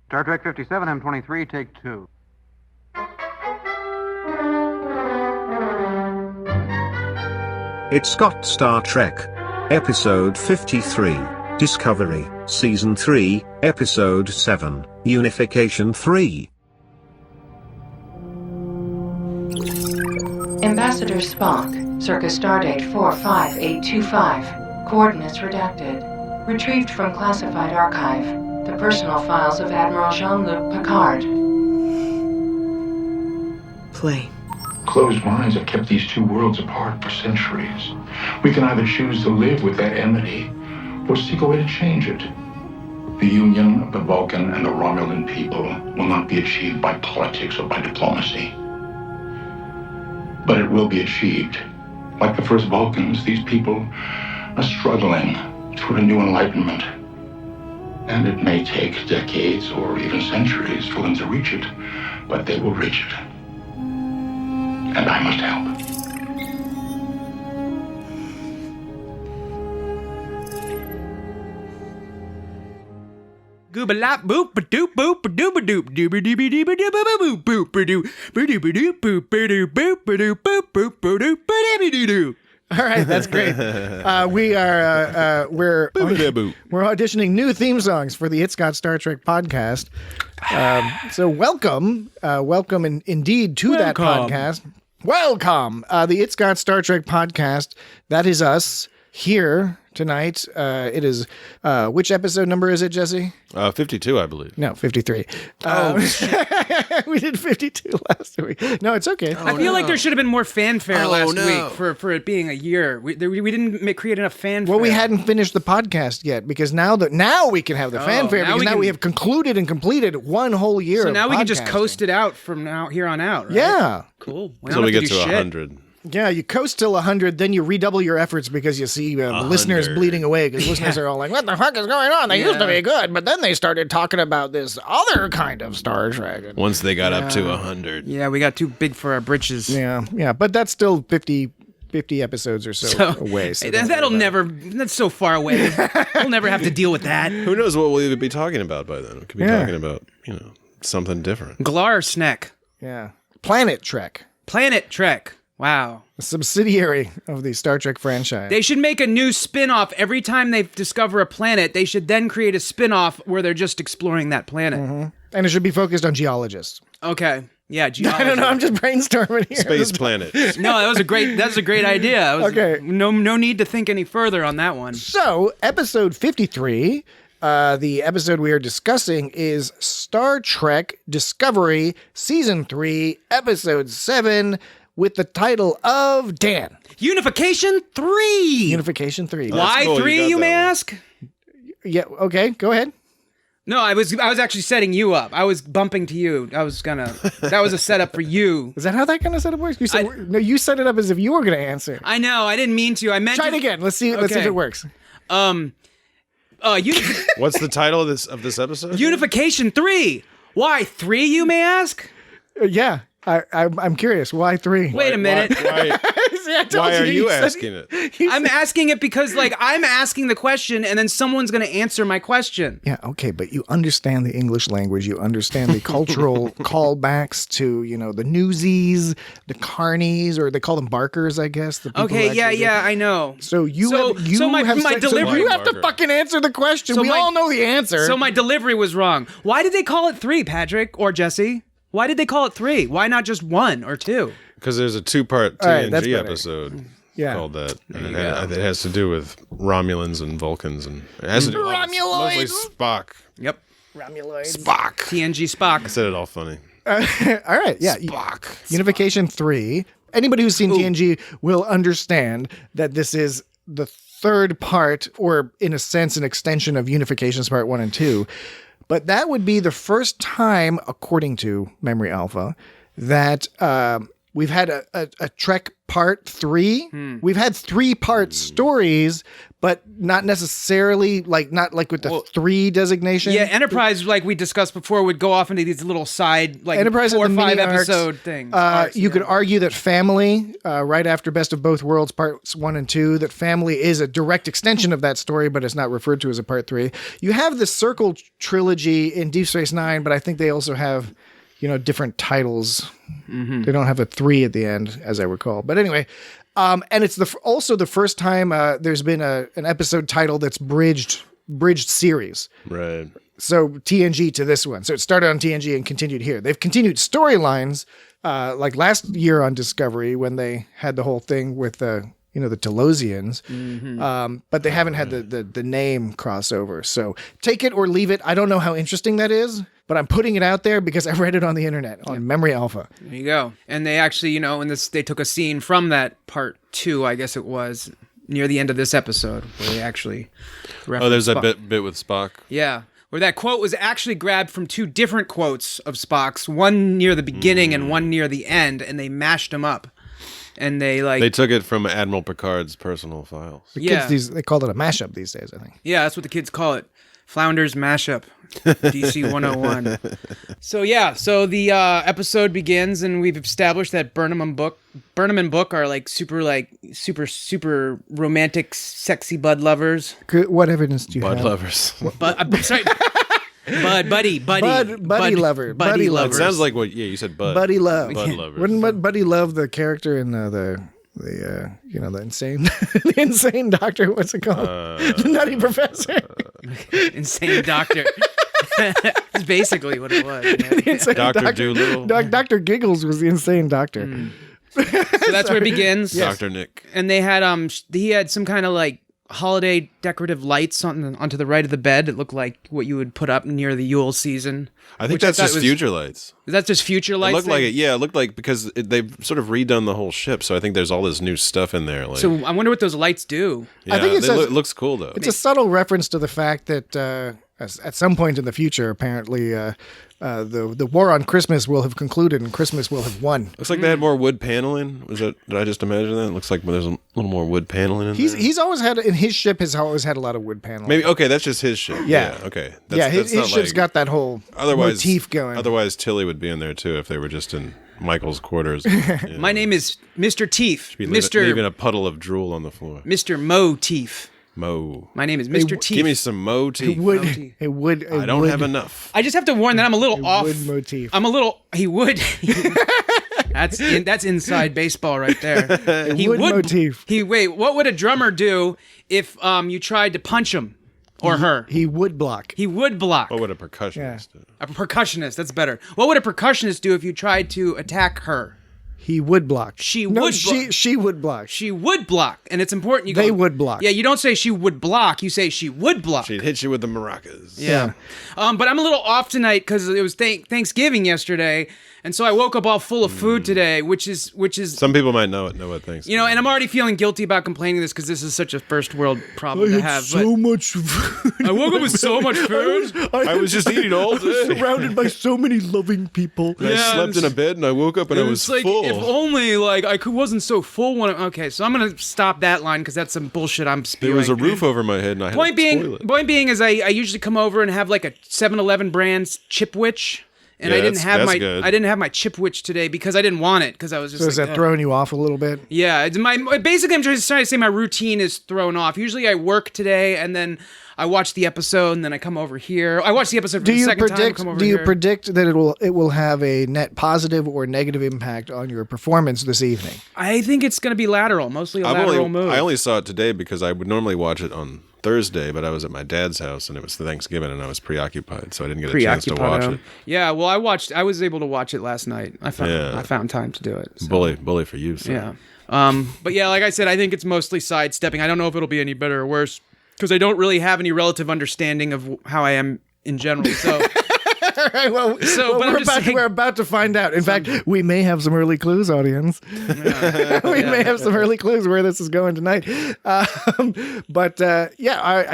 Star Trek 57, M23, take 2. It's got Star Trek. Episode 53, Discovery, Season 3, Episode 7, Unification 3. Ambassador Spock, circa stardate 45825. Coordinates redacted. Retrieved from classified archive. The personal files of Admiral Jean-Luc Picard. Play. Closed minds have kept these two worlds apart for centuries. We can either choose to live with that enmity or seek a way to change it. The union of the Vulcan and the Romulan people will not be achieved by politics or by diplomacy. But it will be achieved. Like the first Vulcans, these people are struggling toward a new enlightenment. And it may take decades or even centuries for them to reach it, but they will reach it. And I must help. Goobalop boop ba doop boop ba doop ba doop dooba dooba dooba dooba boop boop ba doop ba doop ba doop boop ba doop boop ba doop boop boop ba doop ba dooba doo doo. All right, that's great. We're auditioning new theme songs for the It's Got Star Trek podcast. So welcome indeed to that podcast. Welcome, the It's Got Star Trek podcast. That is us here tonight. It is, which episode number is it, Jesse? 52, I believe. No, 53. We did 52 last week. No, it's okay. I feel like there should have been more fanfare last no. week for it being a year. We didn't create enough fanfare. Well, we hadn't finished the podcast yet because now we can have the fanfare because now we have concluded and completed one whole year. So now of we can just podcasting. coast it out from here on out, right? Yeah. Cool. Until we get to 100. Yeah, you coast till 100, then you redouble your efforts because you see listeners bleeding away because listeners are all like, what the fuck is going on? They used to be good, but then they started talking about this other kind of Star Trek. Once they got up to 100. Yeah, we got too big for our britches. Yeah, but that's still 50 episodes or so away. So that's so far away. We'll never have to deal with that. Who knows what we'll even be talking about by then? We could be talking about, something different. Glar Snek. Yeah. Planet Trek. Planet Trek. Wow. A subsidiary of the Star Trek franchise. They should make a new spin-off every time they discover a planet. They should then create a spin-off where they're just exploring that planet. Mm-hmm. And it should be focused on geologists. Okay. Yeah, geology. I don't know. I'm just brainstorming here. Space planet. No, that was a great idea. Okay. No need to think any further on that one. So, episode 53, the episode we are discussing is Star Trek Discovery, Season 3, Episode 7, with the title of Dan. Unification 3. Unification 3. Why cool, 3, you may ask? Yeah, okay, go ahead. No, I was actually setting you up. I was bumping to you. That was a setup for you. Is that how that kind of setup works? You said, no, you set it up as if you were going to answer. I know, I didn't mean to. I meant Try it again. Let's see if it works. What's the title of this episode? Unification 3. Why 3, you may ask? Yeah. I'm curious. Why 3? Wait a minute. Why are you asking it? I'm asking it because, I'm asking the question, and then someone's going to answer my question. Yeah, okay, but you understand the English language. You understand the cultural callbacks to, the Newsies, the Carnies, or they call them Barkers, I guess. The people I know. So you have to fucking answer the question. We all know the answer. So my delivery was wrong. Why did they call it 3, Patrick or Jesse? Why did they call it 3? Why not just 1 or 2? Because there's a 2-part TNG episode called that. And it has to do with Romulans and Vulcans. And it has to do with mostly Spock. Yep. Romuloids. Spock. TNG Spock. I said it all funny. All right, yeah. Spock. Unification 3. Anybody who's seen TNG will understand that this is the third part, or in a sense, an extension of Unifications Part 1 and 2. But that would be the first time, according to Memory Alpha, that We've had a Trek Part 3. We've had 3-part stories, but not necessarily not with the 3 designation. Yeah, Enterprise, like we discussed before, would go off into these little side, Enterprise 4 or and 5 mini episode things. You could argue that Family, right after Best of Both Worlds Parts 1 and 2, that Family is a direct extension of that story, but it's not referred to as a Part 3. You have the Circle trilogy in Deep Space Nine, but I think they also have different titles. They don't have a 3 at the end, as I recall. But anyway, and it's also the first time there's been an episode title that's bridged series. Right. So TNG to this one. So it started on TNG and continued here. They've continued storylines like last year on Discovery when they had the whole thing with the Telosians, but they haven't had the name crossover. So take it or leave it. I don't know how interesting that is, but I'm putting it out there because I read it on the internet on Memory Alpha. There you go. And they actually, they took a scene from that Part 2, I guess it was, near the end of this episode, where they actually there's Spock. a bit with Spock. Yeah. Where that quote was actually grabbed from 2 different quotes of Spock's, one near the beginning and one near the end, and they mashed them up. And they took it from Admiral Picard's personal files. The kids, they call it a mashup these days, I think. Yeah, that's what the kids call it. Flounders mashup. DC 101. So the episode begins, and we've established that Burnham and Book are super romantic, sexy bud lovers. What evidence do you have? Bud lovers. I'm sorry. Buddy lover. It sounds like what? Yeah, you said bud. Buddy love. Bud lovers. Wouldn't Buddy love the character in the insane the insane doctor? What's it called? The Nutty Professor. Insane doctor. That's basically what it was. Dr. Doolittle. Dr. Giggles was the insane doctor. So that's where it begins. Yes. Dr. Nick. And they had he had some kind of holiday decorative lights onto the right of the bed. It looked like what you would put up near the Yule season. I think that's just future lights. Is that just future lights? It looked like it. Yeah, it looked like because they've sort of redone the whole ship. So I think there's all this new stuff in there. So I wonder what those lights do. Yeah, I think it looks cool though. It's a subtle reference to the fact that at some point in the future, apparently, the war on Christmas will have concluded and Christmas will have won. Looks like they had more wood paneling. Did I just imagine that? It looks like there's a little more wood paneling in there. He's always had, in his ship, has always had a lot of wood paneling. Maybe, okay, that's just his ship. Yeah. Okay. His ship's got that whole motif going. Otherwise, Tilly would be in there too if they were just in Michael's quarters. My name is Mr. Teef. Leaving a puddle of drool on the floor. Mr. Mo Teef. Mo. My name is Mr. Teef. Give me some Mo Teef. I don't have enough. I just have to warn that I'm a little off. Wood motif. I'm a little. He would. That's inside baseball right there. He would motif. What would a drummer do if you tried to punch him or her? He would block. He would block. What would a percussionist do? A percussionist. That's better. What would a percussionist do if you tried to attack her? He would block. She would block. She would block. She would block. And it's important. They would block. Yeah, you don't say she would block. You say she would block. She'd hit you with the maracas. Yeah. But I'm a little off tonight because it was Thanksgiving yesterday. And so I woke up all full of food today, which is. Some people might know what Thanksgiving. And I'm already feeling guilty about complaining this because this is such a first world problem to have. So much food. I woke up with so much food. I was just eating all day. Surrounded by so many loving people. I slept in a bed and I woke up and I was full. If only I wasn't so full okay, so I'm gonna stop that line because that's some bullshit I'm spewing. There was a roof over my head and I had a toilet. Point being is I usually come over and have like a 7-Eleven brand Chipwich. And I didn't have my Chipwich today because I didn't want it because I was just. So is that throwing you off a little bit? Yeah, basically I'm just trying to say my routine is thrown off. Usually I work today and then I watch the episode and then I come over here. I watch the episode for the second time. Do you predict that it will have a net positive or negative impact on your performance this evening? I think it's going to be lateral, mostly a lateral move. I only saw it today because I would normally watch it on Thursday, but I was at my dad's house and it was Thanksgiving and I was preoccupied, so I didn't get a chance to watch it. Yeah, well, I was able to watch it last night. I found time to do it. So. Bully for you. So. Yeah. But yeah, like I said, I think it's mostly sidestepping. I don't know if it'll be any better or worse because I don't really have any relative understanding of how I am in general. So All right, we're about to find out. In fact, we may have some early clues, audience. May have some early clues where this is going tonight. I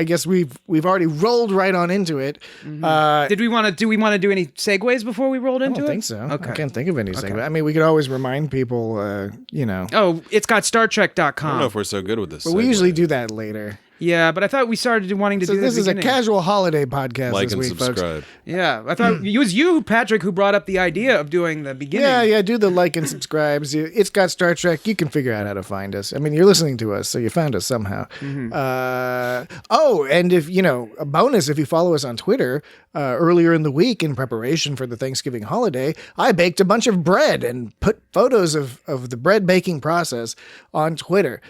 guess we've already rolled right on into it. Do we want to do any segues before we rolled into it? I don't think so. Okay. I can't think of any segues. I mean, we could always remind people, Oh, it's got StarTrek.com. I don't know if we're so good with this. But we usually do that later. Yeah, but I thought we started wanting to do this. This is a casual holiday podcast like this and week, subscribe. folks. Yeah, I thought it was you, Patrick, who brought up the idea of doing the beginning. Yeah, do the like and subscribes. It's got Star Trek. You can figure out how to find us. I mean, you're listening to us, so you found us somehow. Mm-hmm. And if, a bonus, if you follow us on Twitter, earlier in the week in preparation for the Thanksgiving holiday, I baked a bunch of bread and put photos of the bread baking process on Twitter,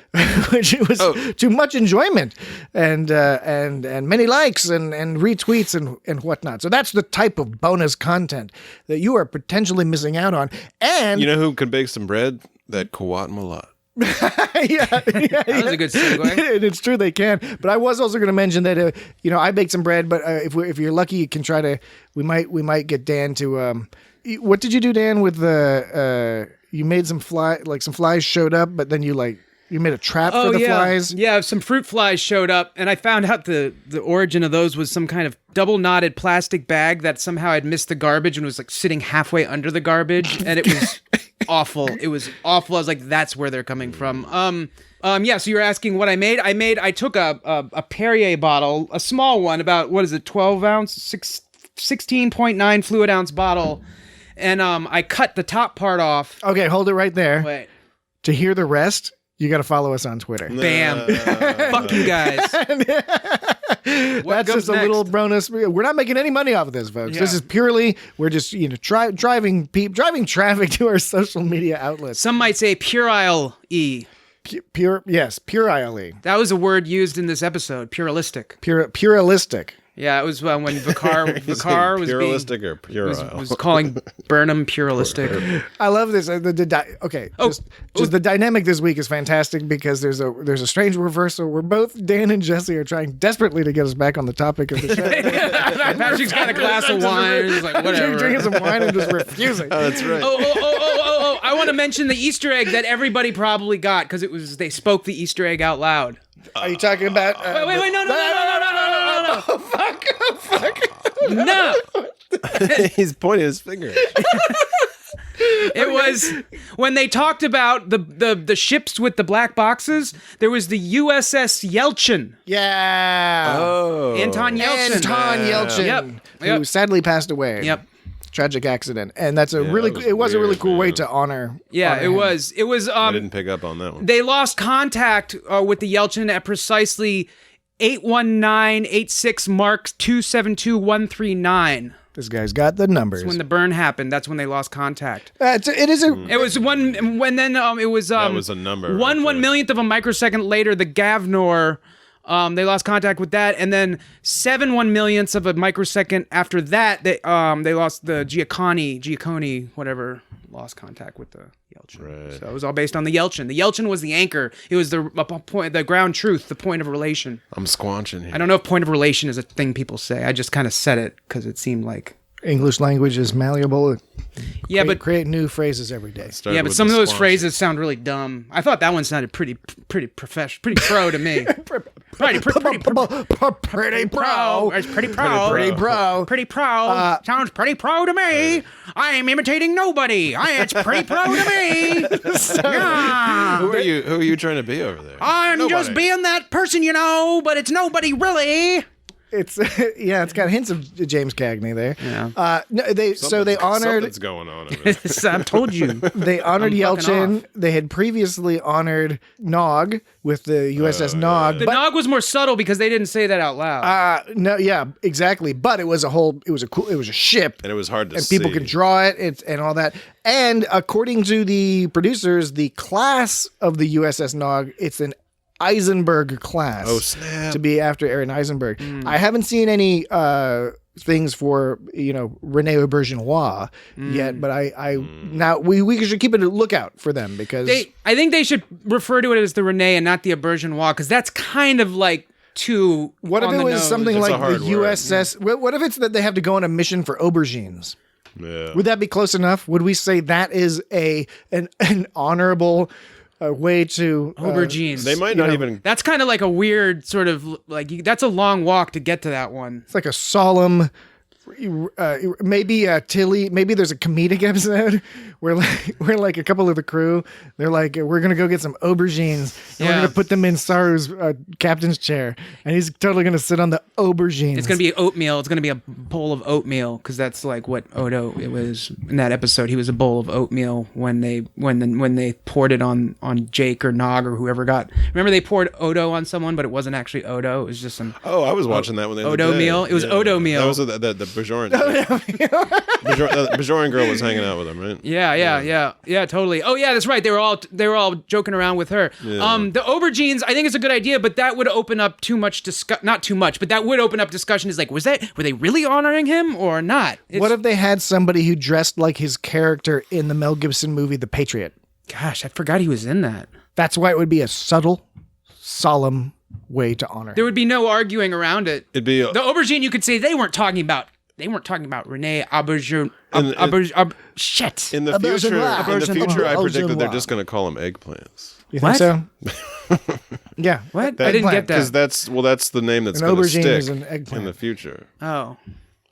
which was to much enjoyment. And many likes and retweets and whatnot. So that's the type of bonus content that you are potentially missing out on. And you know who can bake some bread? That Kawat Malat. That was a good segue. And it's true, they can. But I was also going to mention that I baked some bread. But if you're lucky, you can try to. We might get Dan to. What did you do, Dan? With the you made some flies showed up, but then you made a trap for the flies? Yeah, some fruit flies showed up, and I found out the origin of those was some kind of double-knotted plastic bag that somehow had missed the garbage and was sitting halfway under the garbage, and it was awful. It was awful. I was like, that's where they're coming from. So you're asking what I made? I took a Perrier bottle, a small one, about, 12 ounce, 16.9 fluid ounce bottle, and I cut the top part off. Okay, hold it right there. Wait. To hear the rest, you got to follow us on Twitter. Bam. Fuck you guys. That's just a little bonus. We're not making any money off of this, folks. Yeah. This is purely, we're just, driving traffic to our social media outlets. Some might say puerile-y. Puerile. That was a word used in this episode, pluralistic. Pluralistic. Yeah, it was when Vicar was pluralistic or puerile? was calling Burnham pluralistic. I love this. Just the dynamic this week is fantastic because there's a strange reversal where both Dan and Jesse are trying desperately to get us back on the topic of the show. Patrick's got a glass of wine. He's like, whatever. Drinking some wine and just refusing. Oh, that's right. Oh! I want to mention the Easter egg that everybody probably got because they spoke the Easter egg out loud. Are you talking about? Wait! No! Oh, fuck! No! He's pointing his finger. It was when they talked about the ships with the black boxes. There was the u.s.s. Yelchin. Yeah. Oh. Anton Yelchin. Who sadly passed away. Yep. Tragic accident, and that's a really cool way to honor. Yeah, honor it him. was. It was. I didn't pick up on that one. They lost contact with the Yelchin at precisely 81986 Mark 272139. This guy's got the numbers. When the burn happened, that's when they lost contact. It was one. When then it was. That was a number. One millionth of a microsecond later, the Gavnor. They lost contact with that, and then 7 1/millionths of a microsecond after that, they lost the Giacconi, whatever, lost contact with the Yelchin. Right. So it was all based on the Yelchin. The Yelchin was the anchor. It was the ground truth, the point of relation. I'm squanching here. I don't know if point of relation is a thing people say. I just kind of said it because it seemed like English language is malleable. But create new phrases every day. Yeah, but some of those phrases sound really dumb. I thought that one sounded pretty professional, pretty pro to me. Pretty pro. It's pretty pro. Pretty pro. Sounds pretty pro to me. I am imitating nobody. It's pretty pro to me. Yeah. Who are you trying to be over there? I'm just being that person, but it's nobody really. It's got hints of James Cagney there. Yeah. They honored. Something's going on over there. I've told you. They honored Yelchin. They had previously honored Nog with the u.s.s. Nog. The Nog was more subtle because they didn't say that out loud. No, yeah, exactly. But it was a ship, and it was hard to see. And people could draw it and all that. And according to the producers, the class of the u.s.s. Nog, it's an Eisenberg class. Oh, snap. To be after Aaron Eisenberg. I haven't seen any things for Rene Aubergenois yet, but now we should keep a lookout for them because I think they should refer to it as the Rene and not the Aubergenois because that's kind of like too. What if it was something It's a like hard the word. u.s.s? What if it's that they have to go on a mission for aubergines? Yeah. Would that be close enough? Would we say that is an honorable way to Aubergines. They might not even. That's kind of like a weird sort of like that's a long walk to get to that one. It's like a solemn. Maybe Tilly. Maybe there's a comedic episode where like a couple of the crew. They're like, we're gonna go get some aubergines and we're gonna put them in Saru's captain's chair, and he's totally gonna sit on the aubergines. It's gonna be oatmeal. It's gonna be a bowl of oatmeal because that's like what Odo it was in that episode. He was a bowl of oatmeal when they poured it on Jake or Nog or whoever got. Remember they poured Odo on someone, but it wasn't actually Odo. It was just some. Oh, I was watching that when they Odo meal. It was Odo meal. That was the Bajoran. The Bajoran girl was hanging out with him, right? Yeah, totally. Oh yeah, that's right. They were all joking around with her. Yeah. The aubergines, I think it's a good idea, but that would open up too much not too much, but that would open up discussion. Is like, were they really honoring him or not? What if they had somebody who dressed like his character in the Mel Gibson movie The Patriot? Gosh, I forgot he was in that. That's why it would be a subtle, solemn way to honor. There would be no arguing around it. It'd be the aubergine. You could say they weren't talking about Renee Aubergine. Shit. In the future, I predict that they're just going to call them eggplants. You think so? Yeah. What? I didn't get that. Because that's the name that's going to stick in the future. Oh.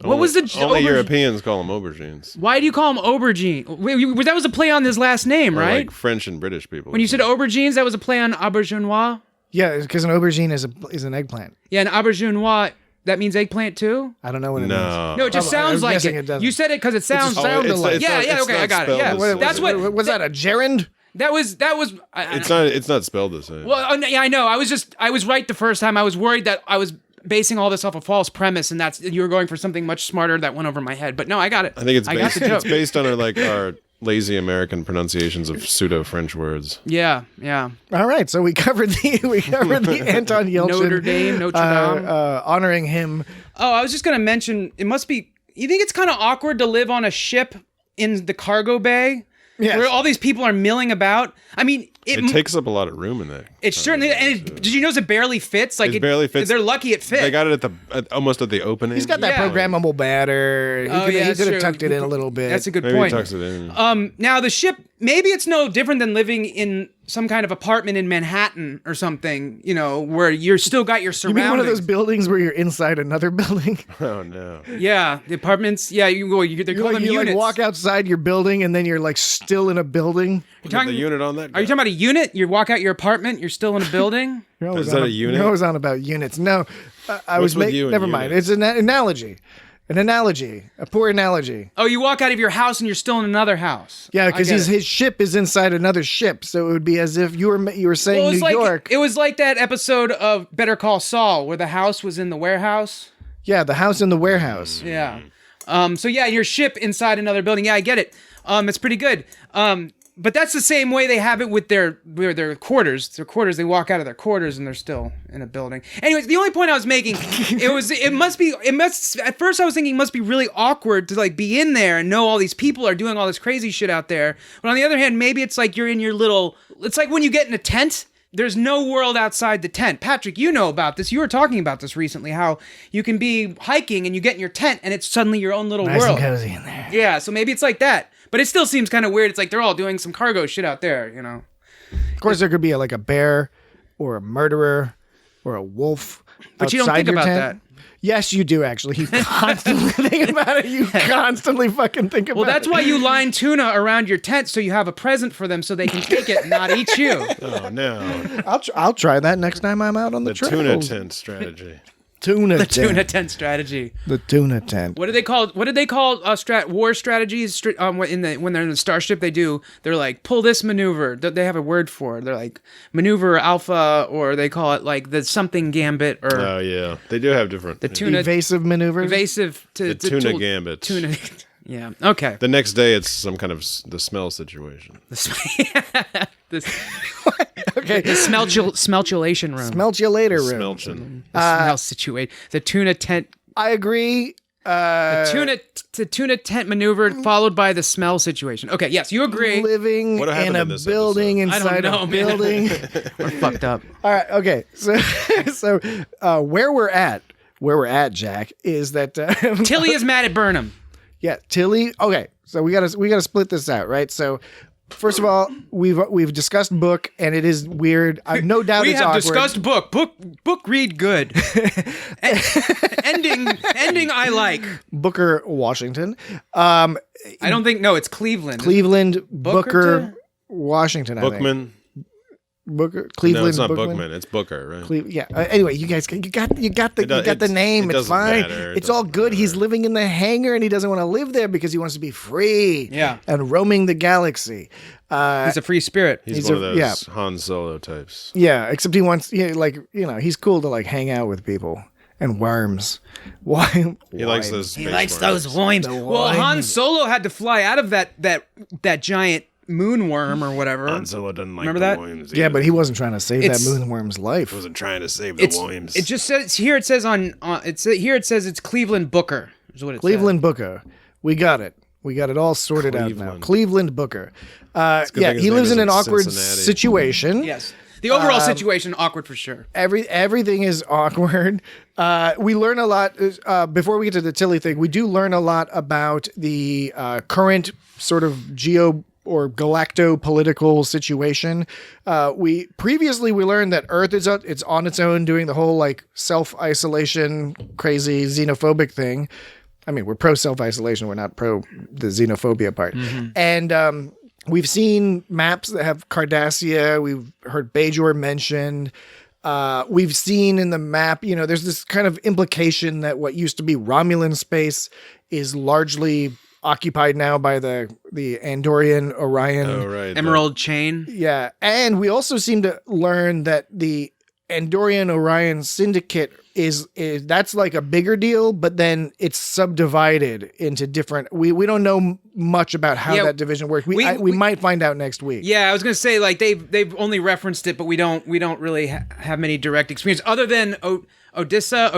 What was the only Europeans call them aubergines? Why do you call them aubergine? Wait, that was a play on his last name, right? Like French and British people. When you said aubergines, that was a play on auberginois? Yeah, because an aubergine is an eggplant. Yeah, an auberginois, that means eggplant too? I don't know what it means. No, it just sounds like it. You said it because it sounds sounded like. Yeah, okay, I got it. Yeah, that's what. Was that a gerund? That was. It's not spelled the same. Well, yeah, I know. I was right the first time. I was worried that I was basing all this off a false premise, and you were going for something much smarter that went over my head. But no, I got it. I think it's based on our lazy American pronunciations of pseudo French words. Yeah. All right, so we covered the Anton Yelchin, Notre Dame. honoring him. Oh, I was just gonna mention. It must be. You think it's kind of awkward to live on a ship in the cargo bay? Yes. Where all these people are milling about. I mean, it takes up a lot of room in there. It certainly. And did you notice it barely fits? Like it barely fits. They're lucky it fits. They got it almost at the opening. He's got that programmable banner. He could have tucked it in a little bit. That's a good Maybe point. He tucks it in. Now the ship. Maybe it's no different than living in some kind of apartment in Manhattan or something. You know, where you're still got your surroundings. You mean one of those buildings where you're inside another building? Oh no. Yeah, the apartments. Yeah, they're called them units. You like walk outside your building and then you're like still in a building. The unit on that guy. Are you talking about a unit? You walk out your apartment, you're still in a building? Is that a unit? You're always on about units. No, I was making. Never mind. It's an analogy. A poor analogy. Oh, you walk out of your house and you're still in another house. Yeah, because his ship is inside another ship, so it would be as if you were saying New York. It was like that episode of Better Call Saul where the house was in the warehouse. Yeah, the house in the warehouse. Yeah. So yeah, your ship inside another building. Yeah, I get it. It's pretty good. But that's the same way they have it with their quarters. Their quarters, they walk out of their quarters and they're still in a building. Anyways, the only point I was making, it must, at first I was thinking it must be really awkward to like be in there and know all these people are doing all this crazy shit out there. But on the other hand, maybe it's like you're in your little, it's like when you get in a tent, there's no world outside the tent. Patrick, you know about this. You were talking about this recently, how you can be hiking and you get in your tent and it's suddenly your own little nice world. And cozy in there. Yeah, so maybe it's like that. But it still seems kind of weird. It's like they're all doing some cargo shit out there, you know. Of course, there could be like a bear or a murderer or a wolf. But you don't think about that. Yes, you do, actually. You constantly think about it. You constantly fucking think about it. Well, that's why you line tuna around your tent so you have a present for them so they can take it and not eat you. Oh, no. I'll try that next time I'm out on the trail. The tuna tent strategy. Tuna tent strategy. The tuna tent. What do they call war strategies? When they're in the starship, they're like pull this maneuver. They have a word for it. They're like maneuver alpha, or they call it like the something gambit. Or oh yeah, they do have different. The tuna evasive maneuvers. The tuna gambit. Tuna. Yeah. Okay. The next day, it's some kind of the smell situation. Okay. The smeltulation room. Smelt you later room. Smelchin. Smell situation. The tuna tent. I agree. The tuna tent maneuver followed by the smell situation. Okay, yes, you agree. Living What in happened a in this building episode? inside I don't know, a man. building. We're fucked up. All right, okay. So where we're at, Jack, is that Tilly is mad at Burnham. yeah, Tilly. Okay, so we gotta split this out, right? So first of all, we've discussed book, and it is weird. I've no doubt We it's have awkward. discussed book read good. ending I like. Booker Washington, I don't think it's Cleveland. Cleveland Booker to- Washington. I think. Bookman. Booker Cleveland. No, it's not Bookman. Bookman. It's Booker, right? Yeah. Anyway, you guys, you got the name. it It's doesn't fine. matter. It It's all doesn't good. He's matter. living in the hangar, and he doesn't want to live there because he wants to be free. Yeah. And roaming the galaxy. He's a free spirit. He's He's one a- of those yeah. Han Solo types. Yeah. Except he wants, he's cool to like hang out with people and worms. Why? He likes those. He space likes worms. those worms. Well, Han Solo had to fly out of that giant moon worm or whatever. Han Solo doesn't like Remember the that? worms. Yeah, either. but he wasn't trying to save It's- that moonworm's life. He wasn't trying to save the worms. It just says here. It says it says it's Cleveland Booker. Is what it Cleveland Booker. We got it. We got it all sorted out now. Cleveland. Cleveland Booker. good Yeah, thing his he name lives in isn't an awkward Cincinnati. situation. says. Yes. The overall situation awkward for sure. Everything is awkward. We learn a lot before we get to the Tilly thing. We do learn a lot about the current sort of geo or galacto-political situation. We learned that Earth is it's on its own doing the whole like self-isolation, crazy xenophobic thing. I mean, we're pro self-isolation. We're not pro the xenophobia part. And we've seen maps that have Cardassia. We've heard Bajor mentioned. We've seen in the map, there's this kind of implication that what used to be Romulan space is largely occupied now by the Andorian Orion. Oh, right. Emerald chain. Yeah. And we also seem to learn that the Andorian Orion Syndicate is that's like a bigger deal, but then it's subdivided into different. We don't know much about how that division works. We might find out next week. Yeah, I was gonna say like they've only referenced it, but we don't really have many direct experience other than Odessa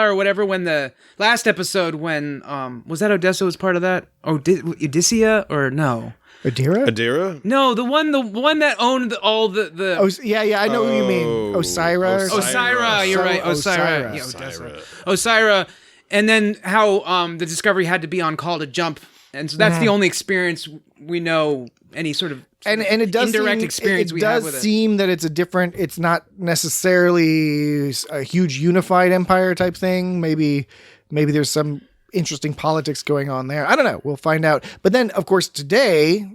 or whatever. When the last episode, when was that Odessa was part of that? Odysseia or no? Adira? No, the one that owned all the. Oh yeah, I know what you mean. Osira. Osira, you're right. Osira. Yeah, Odessa. Osira, and then how the Discovery had to be on call to jump, and so that's the only experience we know. Any sort of and it does indirect seem, experience it we does have with it. seem that it's not necessarily a huge unified empire type thing. Maybe there's some interesting politics going on there. I don't know. We'll find out. But then, of course, today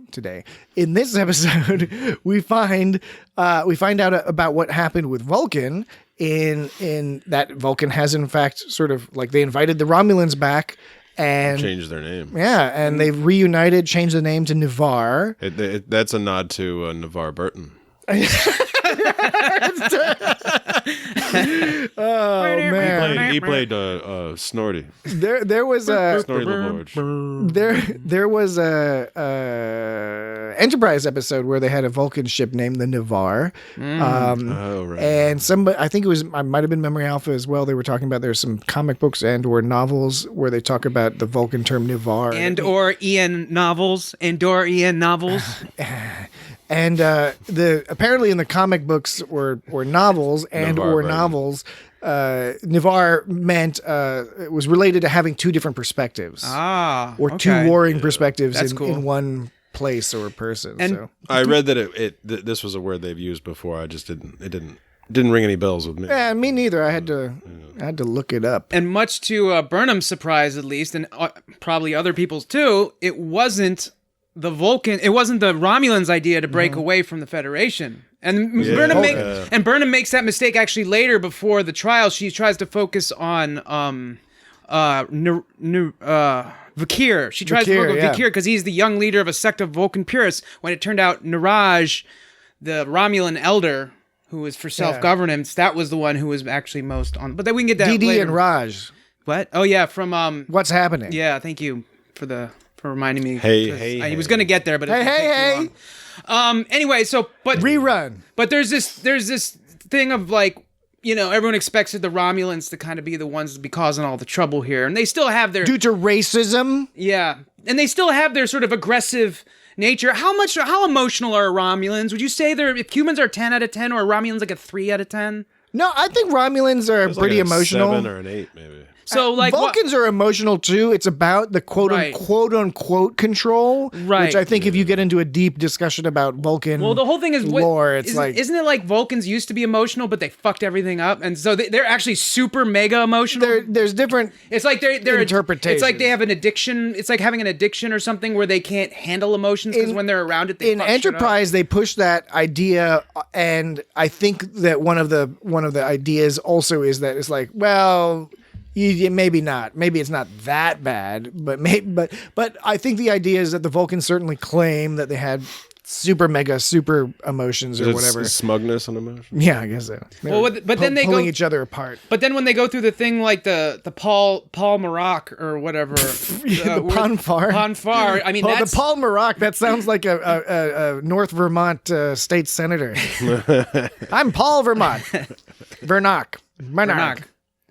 in this episode, we find out about what happened with Vulcan. In that Vulcan has in fact sort of like they invited the Romulans back and changed their name. Yeah, and they've reunited, changed the name to Navarre. That's a nod to NeVar Burton. Oh man, He played Snorty. There was a Snorty LaForge. there was a Enterprise episode where they had a Vulcan ship named the Navarre. Oh right. And somebody, I think I might have been Memory Alpha as well. They were talking about there's some comic books and or novels where they talk about the Vulcan term Navarre and or Ian novels. And apparently in the comic books or novels and Navarre, or right. novels, Navarre meant it was related to having two different perspectives. Or two warring perspectives That's in, cool. in one place or person. And- so I read that this was a word they've used before. I just didn't ring any bells with me. yeah, me neither. I had to look it up. And much to Burnham's surprise, at least, and probably other people's too, it wasn't the Romulans' idea to break away from the Federation. And Burnham makes that mistake actually later before the trial. She tries to focus on Vakir. She tries to focus on Vakir because he's the young leader of a sect of Vulcan purists, when it turned out Niraj, the Romulan elder, who was for self-governance, that was the one who was actually most on. But then we can get that DD later. and Raj. What? Oh yeah, from What's happening? Yeah, thank you for reminding me. Hey. I was gonna get there, but Hey. Anyway, so but Rerun. But there's this thing of like everyone expected the Romulans to kind of be the ones to be causing all the trouble here. And they still have their... Due to racism? Yeah. And they still have their sort of aggressive nature. How emotional are Romulans? Would you say if humans are 10 out of 10 or Romulans like a 3 out of 10? No, I think Romulans are pretty emotional. 7 or an 8, maybe. So Vulcans are emotional too. It's about the quote unquote control, which I think if you get into a deep discussion about Vulcan, the whole thing is lore. Isn't it like Vulcans used to be emotional, but they fucked everything up, and so they're actually super mega emotional. There's different. It's like they're interpretations. It's like they have an addiction. It's like having an addiction or something where they can't handle emotions because when they're around it, they in Enterprise they push that idea, and I think that one of the ideas also is that it's like, well. Maybe not. Maybe it's not that bad, but I think the idea is that the Vulcans certainly claim that they had super emotions or whatever. Smugness and emotion. Yeah, I guess so. But then they pulling go each other apart. But then when they go through the thing like the Paul Maroc or whatever, the Ponfar. I mean, the Paul Maroc. That sounds like a North Vermont state senator. I'm Paul Vermont. Vernock.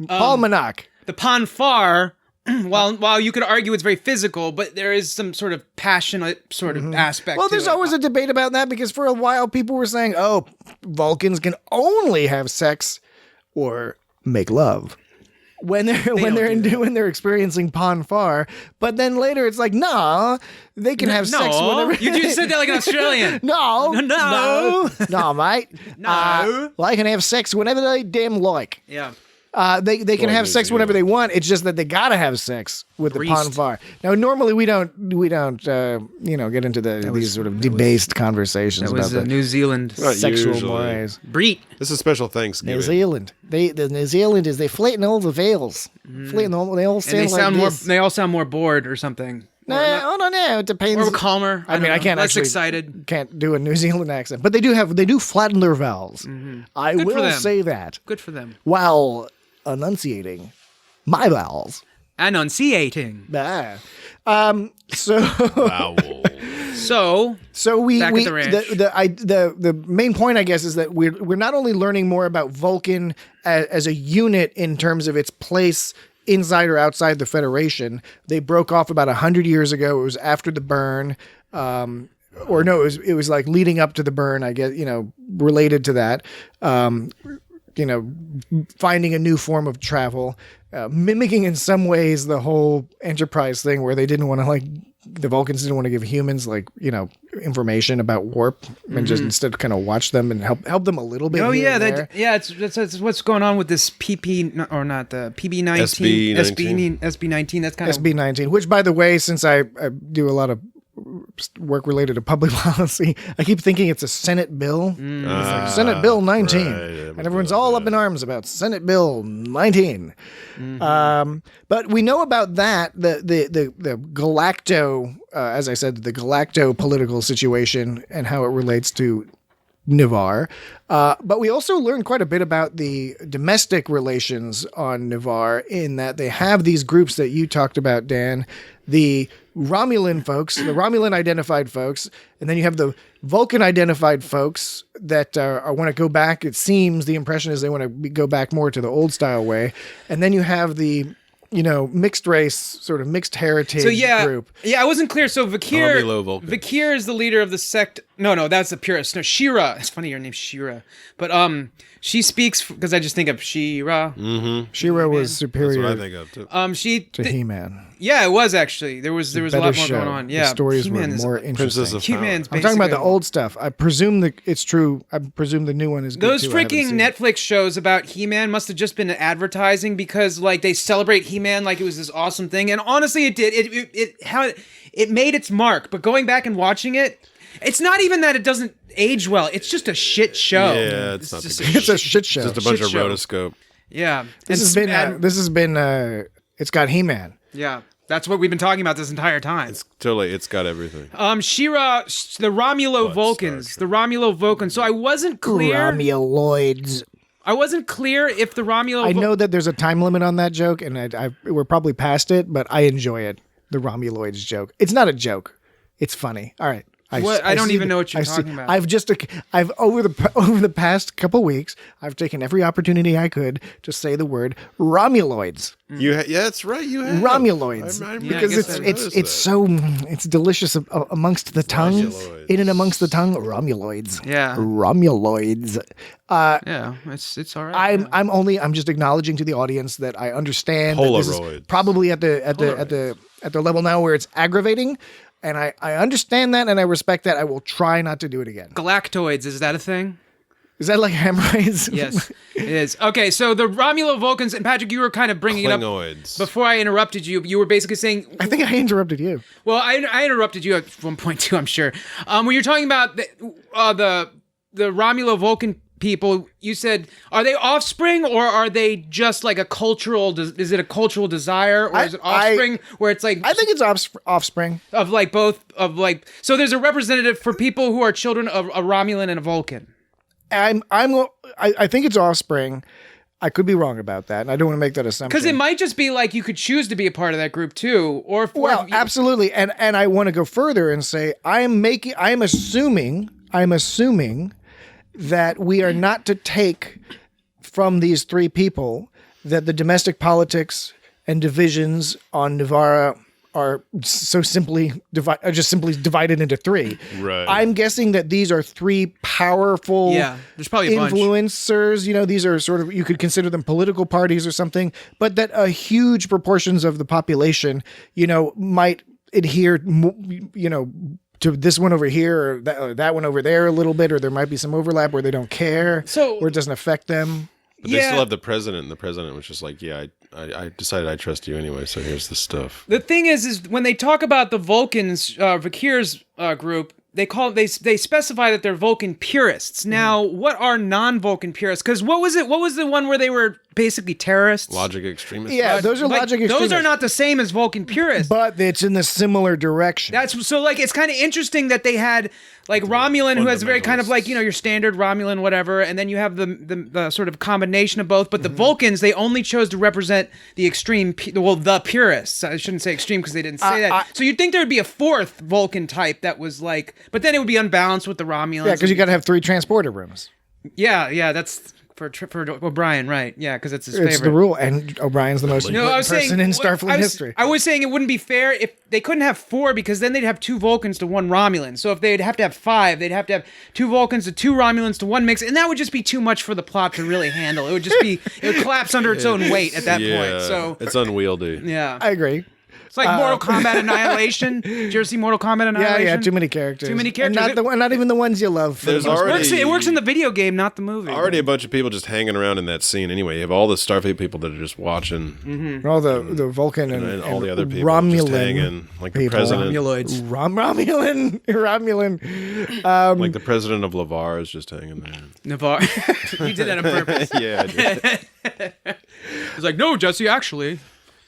Paul Monarch. The Ponfar, while you could argue it's very physical, but there is some sort of passionate sort of aspect. Well, there's to it. always a debate about that because for a while people were saying, "Oh, Vulcans can only have sex or make love." When they're experiencing Ponfar, but then later it's like, nah, they can have sex whenever. You just said that like an Australian. No, mate. No. Well, I can have sex whenever they damn like. Yeah. They can have sex whenever they want. It's just that they gotta have sex with the Ponfar. Now, normally we don't get into these sort of debased conversations about the New Zealand sexual mores. Breed. This is a special Thanksgiving. New Zealand. The New Zealanders, they flatten all the veils. Flatten all. They all sound like this. They all sound more bored or something. No, I don't know. It depends. Or calmer. I can't less actually excited. Can't do a New Zealand accent, but they do flatten their vowels. I will say that. Good for them. While enunciating my vowels. Enunciating. So we back at the ranch. The main point, I guess, is that we're not only learning more about Vulcan as a unit in terms of its place inside or outside the Federation. They broke off about 100 years ago. It was after the burn. Or no, it was like leading up to the burn, I guess, related to that. Finding a new form of travel, mimicking in some ways the whole Enterprise thing where they didn't want to the Vulcans didn't want to give humans information about warp and just instead kind of watch them and help them a little bit. It's what's going on with this PP or not the PB19 SB19. That's kind of SB19, which by the way, since I do a lot of work related to public policy, I keep thinking it's a Senate bill. It's like Senate Bill 19, and everyone's all up in arms about Senate Bill 19. But we know about that the galacto, as I said, the galacto political situation and how it relates to Ni'Var. But we also learned quite a bit about the domestic relations on Ni'Var in that they have these groups that you talked about, Dan, the Romulan folks, the Romulan identified folks, and then you have the Vulcan identified folks that want to go back. It seems the impression is they want to go back more to the old style way. And then you have the mixed race, sort of mixed heritage group. Yeah, I wasn't clear. So Vakir is the leader of the sect. No, that's the purist. No, Shira. It's funny your name's Shira. But she speaks because I just think of Shira. Mm-hmm. Shira was superior. That's what I think of too. To He-Man. Yeah, it was actually. There was a lot more going on. Yeah, the stories were more interesting. I'm talking about the old stuff. I presume that it's true. I presume the new one is good Those too. freaking Netflix shows about He-Man must have just been advertising because they celebrate He-Man like it was this awesome thing. And honestly, it did. It made its mark. But going back and watching it, it's not even that it doesn't age well. It's just a shit show. Yeah, it's a shit show. It's just a bunch of rotoscope. Yeah, this has been. It's got He-Man. Yeah. That's what we've been talking about this entire time. It's got everything. Shira, the Romulo-Vulcans. The Romulo-Vulcans. So I wasn't clear. Romuloids. I wasn't clear if the Romulo... I know that there's a time limit on that joke, and we're probably past it, but I enjoy it. The Romuloids joke. It's not a joke. It's funny. All right. I don't even know what you're talking about. I've over the past couple weeks, I've taken every opportunity I could to say the word romuloids. Yeah, that's right. You have romuloids because it's delicious amongst the tongue, in and amongst the tongue. Romuloids. Yeah. Romuloids. Yeah, it's all right. I'm just acknowledging to the audience that I understand that this is probably at the level now where it's aggravating. And I understand that and I respect that. I will try not to do it again. Galactoids, is that a thing? Is that like hemorrhoids? Yes, it is. Okay, so the Romulo-Vulcans, and Patrick, you were kind of bringing Klingoids. It up before I interrupted you. You were basically saying... I think I interrupted you. Well, I interrupted you at one point too, I'm sure. When you're talking about the Romulo-Vulcan people, you said, are they offspring or are they just like a cultural, is it a cultural desire or is it offspring where it's like... I think it's offspring. Of like both, of like... So there's a representative for people who are children of a Romulan and a Vulcan. I think it's offspring. I could be wrong about that, and I don't want to make that assumption. Because it might just be like you could choose to be a part of that group too, absolutely. And I want to go further and say I'm assuming that we are not to take from these three people that the domestic politics and divisions on Nivara are simply divided into three. Right. I'm guessing that these are three powerful there's probably a influencers. You know, these are sort of, you could consider them political parties or something, but that a huge proportions of the population, you know, might adhere, you know, to this one over here or that one over there a little bit, or there might be some overlap where they don't care, or it doesn't affect them. But they still have the president, and the president was just like, I decided I trust you anyway, so here's the stuff. The thing is when they talk about the Vulcans, Vakir's group, they specify that they're Vulcan purists. Now, what are non-Vulcan purists? Because what was the one where they were basically terrorists? Logic extremists. Yeah, those are logic extremists. Those are not the same as Vulcan purists. But it's in the similar direction. That's so like it's kind of interesting that they had like Romulan, who has very kind of like, you know, your standard Romulan whatever, and then you have the sort of combination of both. But the Vulcans, they only chose to represent the extreme, the purists. I shouldn't say extreme because they didn't say that. So you'd think there'd be a fourth Vulcan type that was like, but then it would be unbalanced with the Romulans. Yeah, because you got to have 3 transporter rooms. Yeah, that's for O'Brien, right? Yeah, because it's his favorite. It's the rule, and O'Brien's the most important person in Starfleet history. I was saying it wouldn't be fair if they couldn't have 4 because then they'd have 2 Vulcans to 1 Romulan. So if they'd have to have 5, they'd have to have 2 Vulcans to 2 Romulans to 1 mix, and that would just be too much for the plot to really handle. It would collapse under its own weight at that point. So it's unwieldy. Yeah, I agree. It's like Mortal Kombat Annihilation. Did you ever see Mortal Kombat Annihilation? Yeah, too many characters. And not even the ones you love. It works in the video game, not the movie. Already a bunch of people just hanging around in that scene anyway. You have all the Starfleet people that are just watching. Mm-hmm. All the Vulcan and all the other people Romulan just hanging. Like the president. Romuloids. Romulan. Like the president of Lavar is just hanging there. Navarre. You did that on purpose. Yeah, I did. He's like, no, Jesse, actually.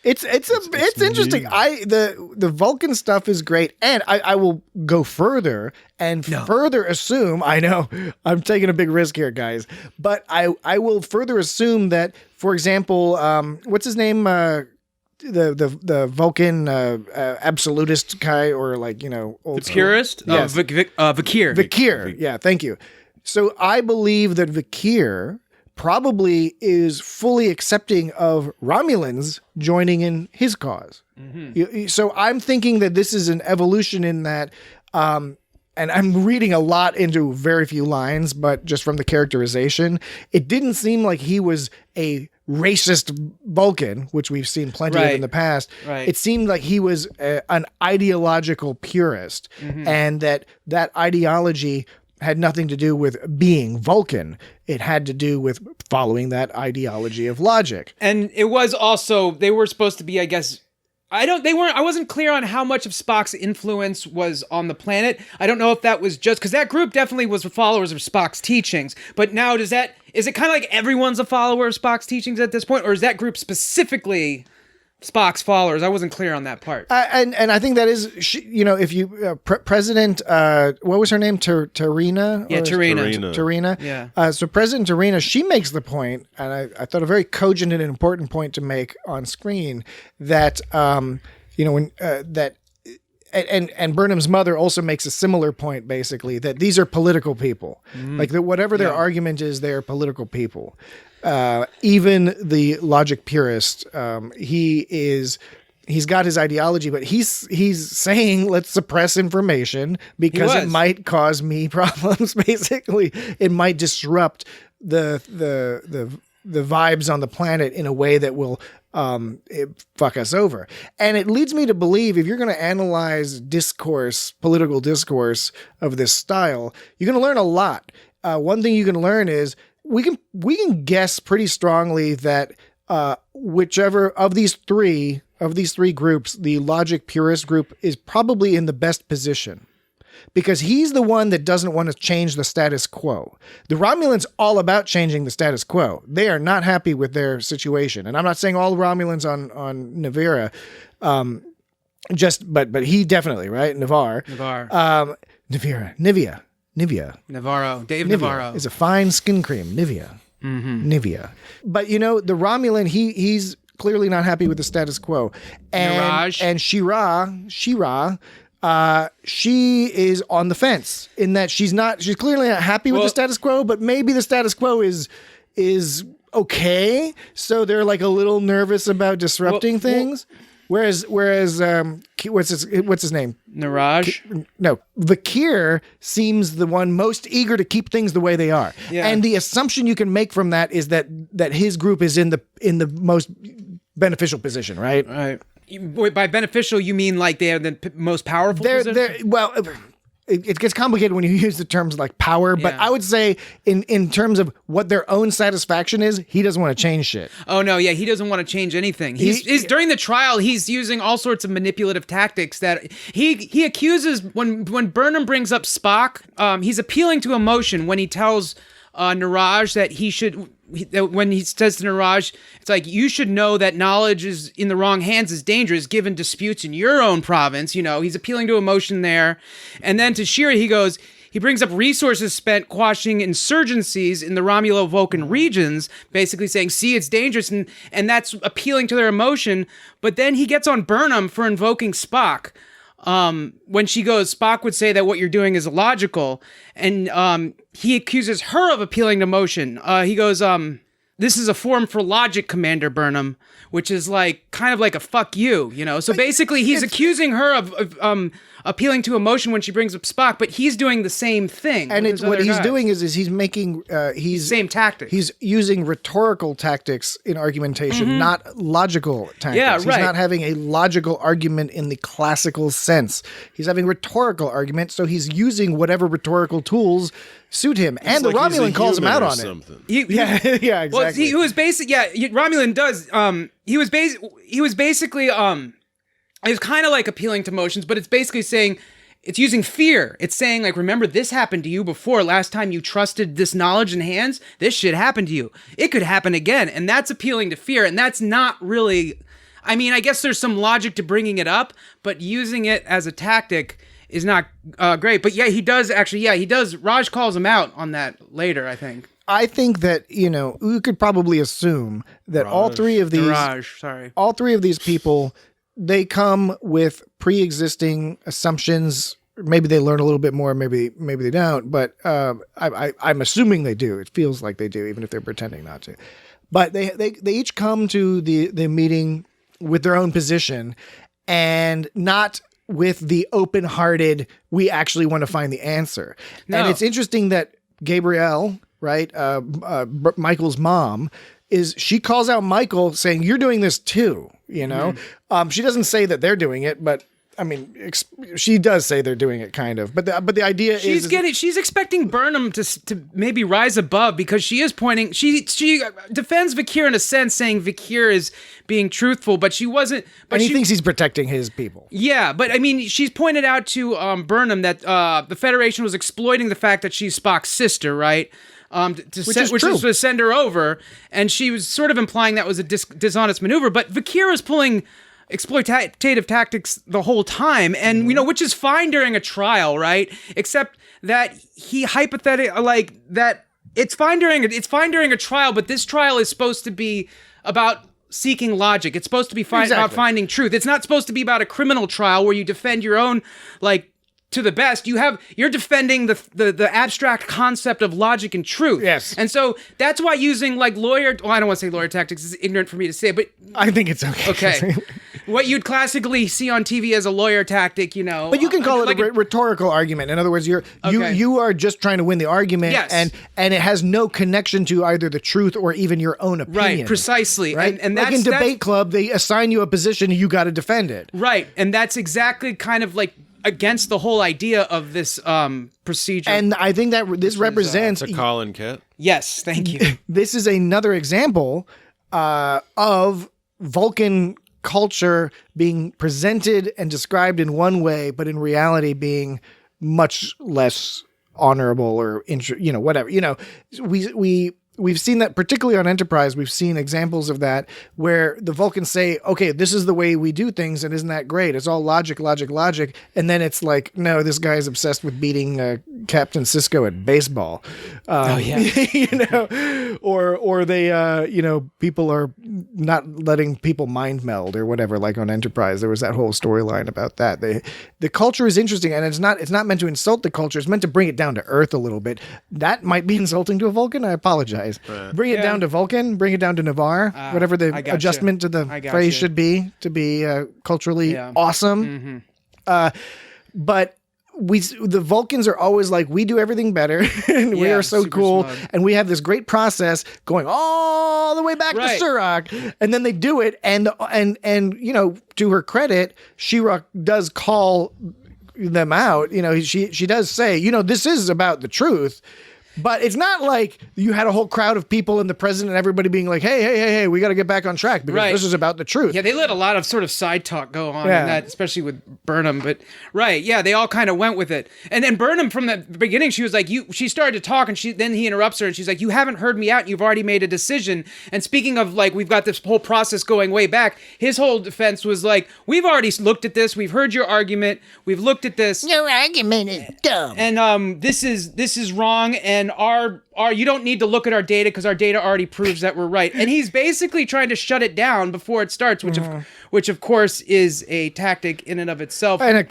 It's interesting. The Vulcan stuff is great, and I will go further and further assume. I know I'm taking a big risk here, guys, but I will further assume that, for example, what's his name? The Vulcan absolutist guy, or like, you know, old the purist. Yes. Vakir. Vakir. Yeah, thank you. So I believe that Vakir probably is fully accepting of Romulans joining in his cause. Mm-hmm. So I'm thinking that this is an evolution in that, and I'm reading a lot into very few lines, but just from the characterization, it didn't seem like he was a racist Vulcan, which we've seen plenty of in the past. Right. It seemed like he was an ideological purist, and that ideology had nothing to do with being Vulcan. It had to do with following that ideology of logic. And it was also, they were supposed to be, I guess, I wasn't clear on how much of Spock's influence was on the planet. I don't know if that was just, because that group definitely was followers of Spock's teachings. But now is it kind of like everyone's a follower of Spock's teachings at this point? Or is that group specifically Spock's followers? I wasn't clear on that part. And I think that is, if you, President, what was her name? Tarina? Yeah, Tarina. Yeah. So President Tarina, she makes the point, and I thought a very cogent and important point to make on screen, that, that and Burnham's mother also makes a similar point, basically, that these are political people. Like that, whatever their argument is, they are political people. Even the logic purist, he's got his ideology, but he's saying let's suppress information because it might cause me problems. Basically, it might disrupt the vibes on the planet in a way that will fuck us over. And it leads me to believe if you're going to analyze political discourse of this style, you're going to learn a lot. One thing you can learn is we can guess pretty strongly that whichever of these three groups, the logic purist group is probably in the best position. Because he's the one that doesn't want to change the status quo. The Romulans all about changing the status quo. They are not happy with their situation. And I'm not saying all Romulans on Nivera, but he definitely, right? Nivea. Navarro. Dave Nivea Navarro. is a fine skin cream. Nivea. Nivea. But the Romulan, he's clearly not happy with the status quo. And Shira, she is on the fence in that she's clearly not happy with the status quo, but maybe the status quo is okay. So they're like a little nervous about disrupting things. Whereas what's his name? Niraj? No, Vakir seems the one most eager to keep things the way they are. Yeah. And the assumption you can make from that is that his group is in the most beneficial position, right? Right. By beneficial, you mean like they are the most powerful position? Well, it gets complicated when you use the terms like power, but I would say in terms of what their own satisfaction is, he doesn't want to change shit. Oh, no, yeah, he doesn't want to change anything. He's during the trial, he's using all sorts of manipulative tactics that he accuses, when Burnham brings up Spock, he's appealing to emotion when he tells Niraj that when he says to Niraj, it's like, you should know that knowledge is in the wrong hands is dangerous given disputes in your own province. He's appealing to emotion there. And then to Shira, he brings up resources spent quashing insurgencies in the Romulo-Vulcan regions, basically saying, see, it's dangerous, and that's appealing to their emotion. But then he gets on Burnham for invoking Spock. When she goes, Spock would say that what you're doing is illogical, and he accuses her of appealing to emotion. He goes, this is a form for logic, Commander Burnham, which is like kind of like a fuck you, So basically, he's accusing her of appealing to emotion when she brings up Spock, but he's doing the same thing. And what he's doing is he's making same tactics. He's using rhetorical tactics in argumentation, not logical tactics. Yeah, right. He's not having a logical argument in the classical sense. He's having rhetorical argument, so he's using whatever rhetorical tools suit him. It's and like the Romulan calls him out on something. it. Yeah, exactly. Well, he was basically, Romulan does. He was basically it's kind of like appealing to emotions, but it's basically saying, it's using fear. It's saying, like, remember, this happened to you before. Last time you trusted this knowledge in hands, this shit happened to you. It could happen again. And that's appealing to fear. And that's not really, I mean, I guess there's some logic to bringing it up, but using it as a tactic is not great. But yeah, he does. Raj calls him out on that later, I think. I think that, we could probably assume that all three of these people, they come with pre-existing assumptions. Maybe they learn a little bit more, maybe they don't, but I'm assuming they do. It feels like they do, even if they're pretending not to. But they each come to the meeting with their own position and not with the open-hearted, we actually want to find the answer. No. And it's interesting that Gabrielle, right, Michael's mom, she calls out Michael saying, you're doing this too, Mm-hmm. She doesn't say that they're doing it, but I mean, she does say they're doing it kind of, but the idea she's expecting Burnham to maybe rise above, because she is pointing, she defends Vakir in a sense, saying Vakir is being truthful, but she wasn't. But he thinks he's protecting his people. Yeah, but I mean, she's pointed out to Burnham that the Federation was exploiting the fact that she's Spock's sister, right? Which is to send her over, and she was sort of implying that was a dishonest maneuver, but Vakir is pulling exploitative tactics the whole time, and which is fine during a trial, right? Except that he it's fine during a trial, but this trial is supposed to be about seeking logic. It's supposed to be about finding truth. It's not supposed to be about a criminal trial where you defend your own, like, to the best. You're defending the abstract concept of logic and truth. Yes. And so that's why using like I don't want to say lawyer tactics, it's ignorant for me to say, but I think it's okay. Okay. What you'd classically see on TV as a lawyer tactic, But you can call it like a rhetorical argument. In other words, you are just trying to win the argument, yes. and it has no connection to either the truth or even your own opinion. Right, precisely. Right? And like in debate club, they assign you a position and you got to defend it. Right. And that's exactly kind of like against the whole idea of this procedure. And I think that this represents the Colin Kit. Yes, thank you. This is another example of Vulcan culture being presented and described in one way, but in reality being much less honorable or whatever. We've seen that particularly on Enterprise. We've seen examples of that where the Vulcans say, okay, this is the way we do things. And isn't that great? It's all logic. And then it's like, no, this guy's obsessed with beating Captain Sisko at baseball. Oh yeah. Or they, people are not letting people mind meld or whatever, like on Enterprise. There was that whole storyline about that. The culture is interesting, and it's not meant to insult the culture. It's meant to bring it down to earth a little bit. That might be insulting to a Vulcan. I apologize. Bring it down to Vulcan, bring it down to Navarre, whatever the adjustment to the phrase should be to be culturally awesome. Mm-hmm. But the Vulcans are always like, we do everything better and we are so cool. Smug. And we have this great process going all the way back to Surak. And then they do it. And to her credit, She-Ra does call them out. She does say, this is about the truth. But it's not like you had a whole crowd of people and the president and everybody being like, hey, we got to get back on track because this is about the truth. Yeah, they let a lot of sort of side talk go on in that, especially with Burnham. But they all kind of went with it. And then Burnham, from the beginning, she was like, she started to talk, and then he interrupts her and she's like, you haven't heard me out. You've already made a decision. And speaking of like, we've got this whole process going way back, his whole defense was like, we've already looked at this. We've heard your argument. We've looked at this. Your argument is dumb. And this is wrong. And our you don't need to look at our data because our data already proves that we're right. And he's basically trying to shut it down before it starts, which of course is a tactic in and of itself. And a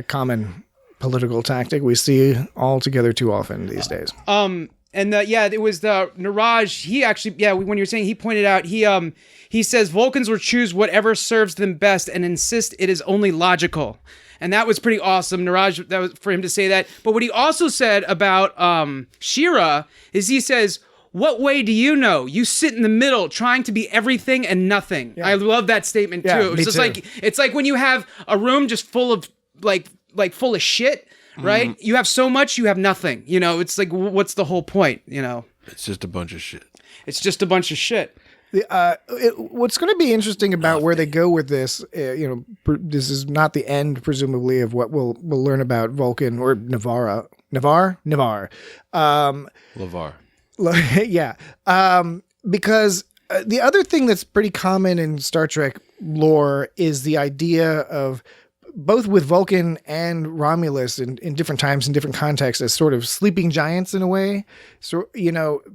common political tactic we see all together too often these days. It was the Niraj. He actually, when you're saying, he pointed out, he says Vulcans will choose whatever serves them best and insist it is only logical. And that was pretty awesome, Niraj, that was for him to say that. But what he also said about She-Ra is he says, what way do you know? You sit in the middle trying to be everything and nothing. Yeah. I love that statement too. Yeah, It's just like, it's like when you have a room just full of like full of shit, right? Mm-hmm. You have so much, you have nothing. It's like, what's the whole point? It's just a bunch of shit. It's just a bunch of shit. What's going to be interesting about where they go with this, this is not the end, presumably, of what we'll learn about Vulcan or Navarre. Navarre. Yeah. Because the other thing that's pretty common in Star Trek lore is the idea of, both with Vulcan and Romulus in different times and different contexts, as sort of sleeping giants in a way. So,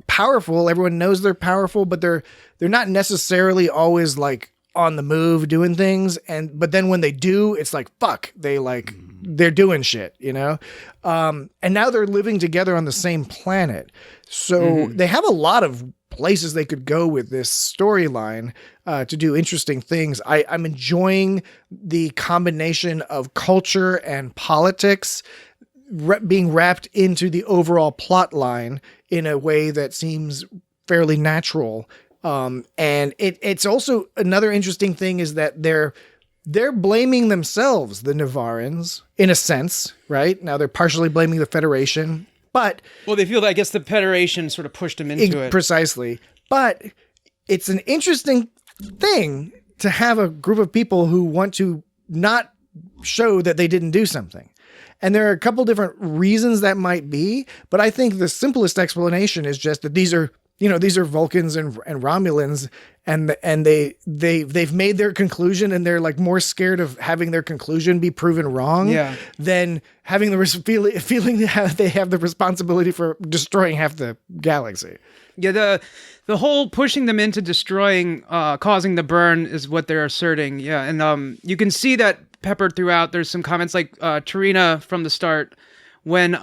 powerful. Everyone knows they're powerful, but they're not necessarily always like on the move doing things. But then when they do, it's like, fuck, they're doing shit, and now they're living together on the same planet. So they have a lot of places they could go with this storyline to do interesting things. I'm enjoying the combination of culture and politics being wrapped into the overall plot line in a way that seems fairly natural. And it's also another interesting thing is that they're blaming themselves, the Navarrans, in a sense, right? Now they're partially blaming the Federation. But they feel that, I guess, the Federation sort of pushed them into it. Precisely. But it's an interesting thing to have a group of people who want to not show that they didn't do something. And there are a couple different reasons that might be, but I think the simplest explanation is just that these are these are Vulcans and Romulans, and they've made their conclusion, and they're like more scared of having their conclusion be proven wrong than having the feeling that they have the responsibility for destroying half the galaxy. Yeah, the whole pushing them into destroying, causing the burn is what they're asserting. Yeah, and you can see that peppered throughout. There's some comments like Tarina from the start. When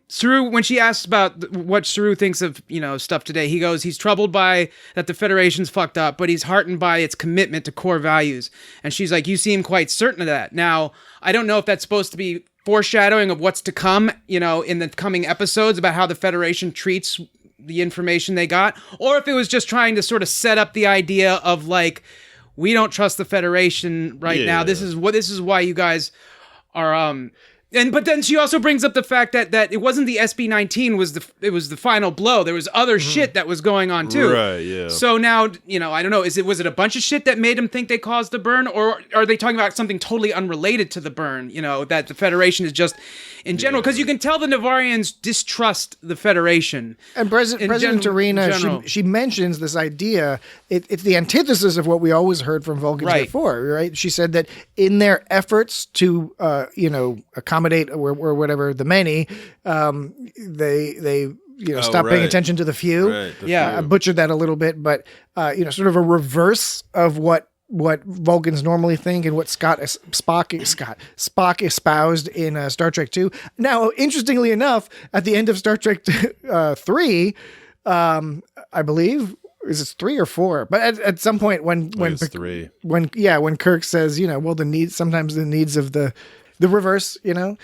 Saru, when she asks about what Saru thinks of, stuff today, he goes, he's troubled by that the Federation's fucked up, but he's heartened by its commitment to core values. And she's like, you seem quite certain of that. Now, I don't know if that's supposed to be foreshadowing of what's to come, in the coming episodes about how the Federation treats the information they got, or if it was just trying to sort of set up the idea of like, we don't trust the Federation right now. This is why you guys are, but then she also brings up the fact that it wasn't the SB-19 it was the final blow. There was other shit that was going on too. Right, yeah. So now, I don't know, was it a bunch of shit that made him think they caused the burn, or are they talking about something totally unrelated to the burn, that the Federation is just in general, because you can tell the Navarians distrust the Federation. And President Tarina, she mentions this idea. It's the antithesis of what we always heard from Vulcans before, right? She said that in their efforts to, accommodate or whatever the many, they stop paying attention to the few. Right, few. I butchered that a little bit, but sort of a reverse of what Vulcans normally think and what Spock espoused in Star Trek 2. Now, interestingly enough, at the end of Star Trek 3, I believe, is it 3 or 4? But at some point when 3. when Kirk says, sometimes the needs of the reverse,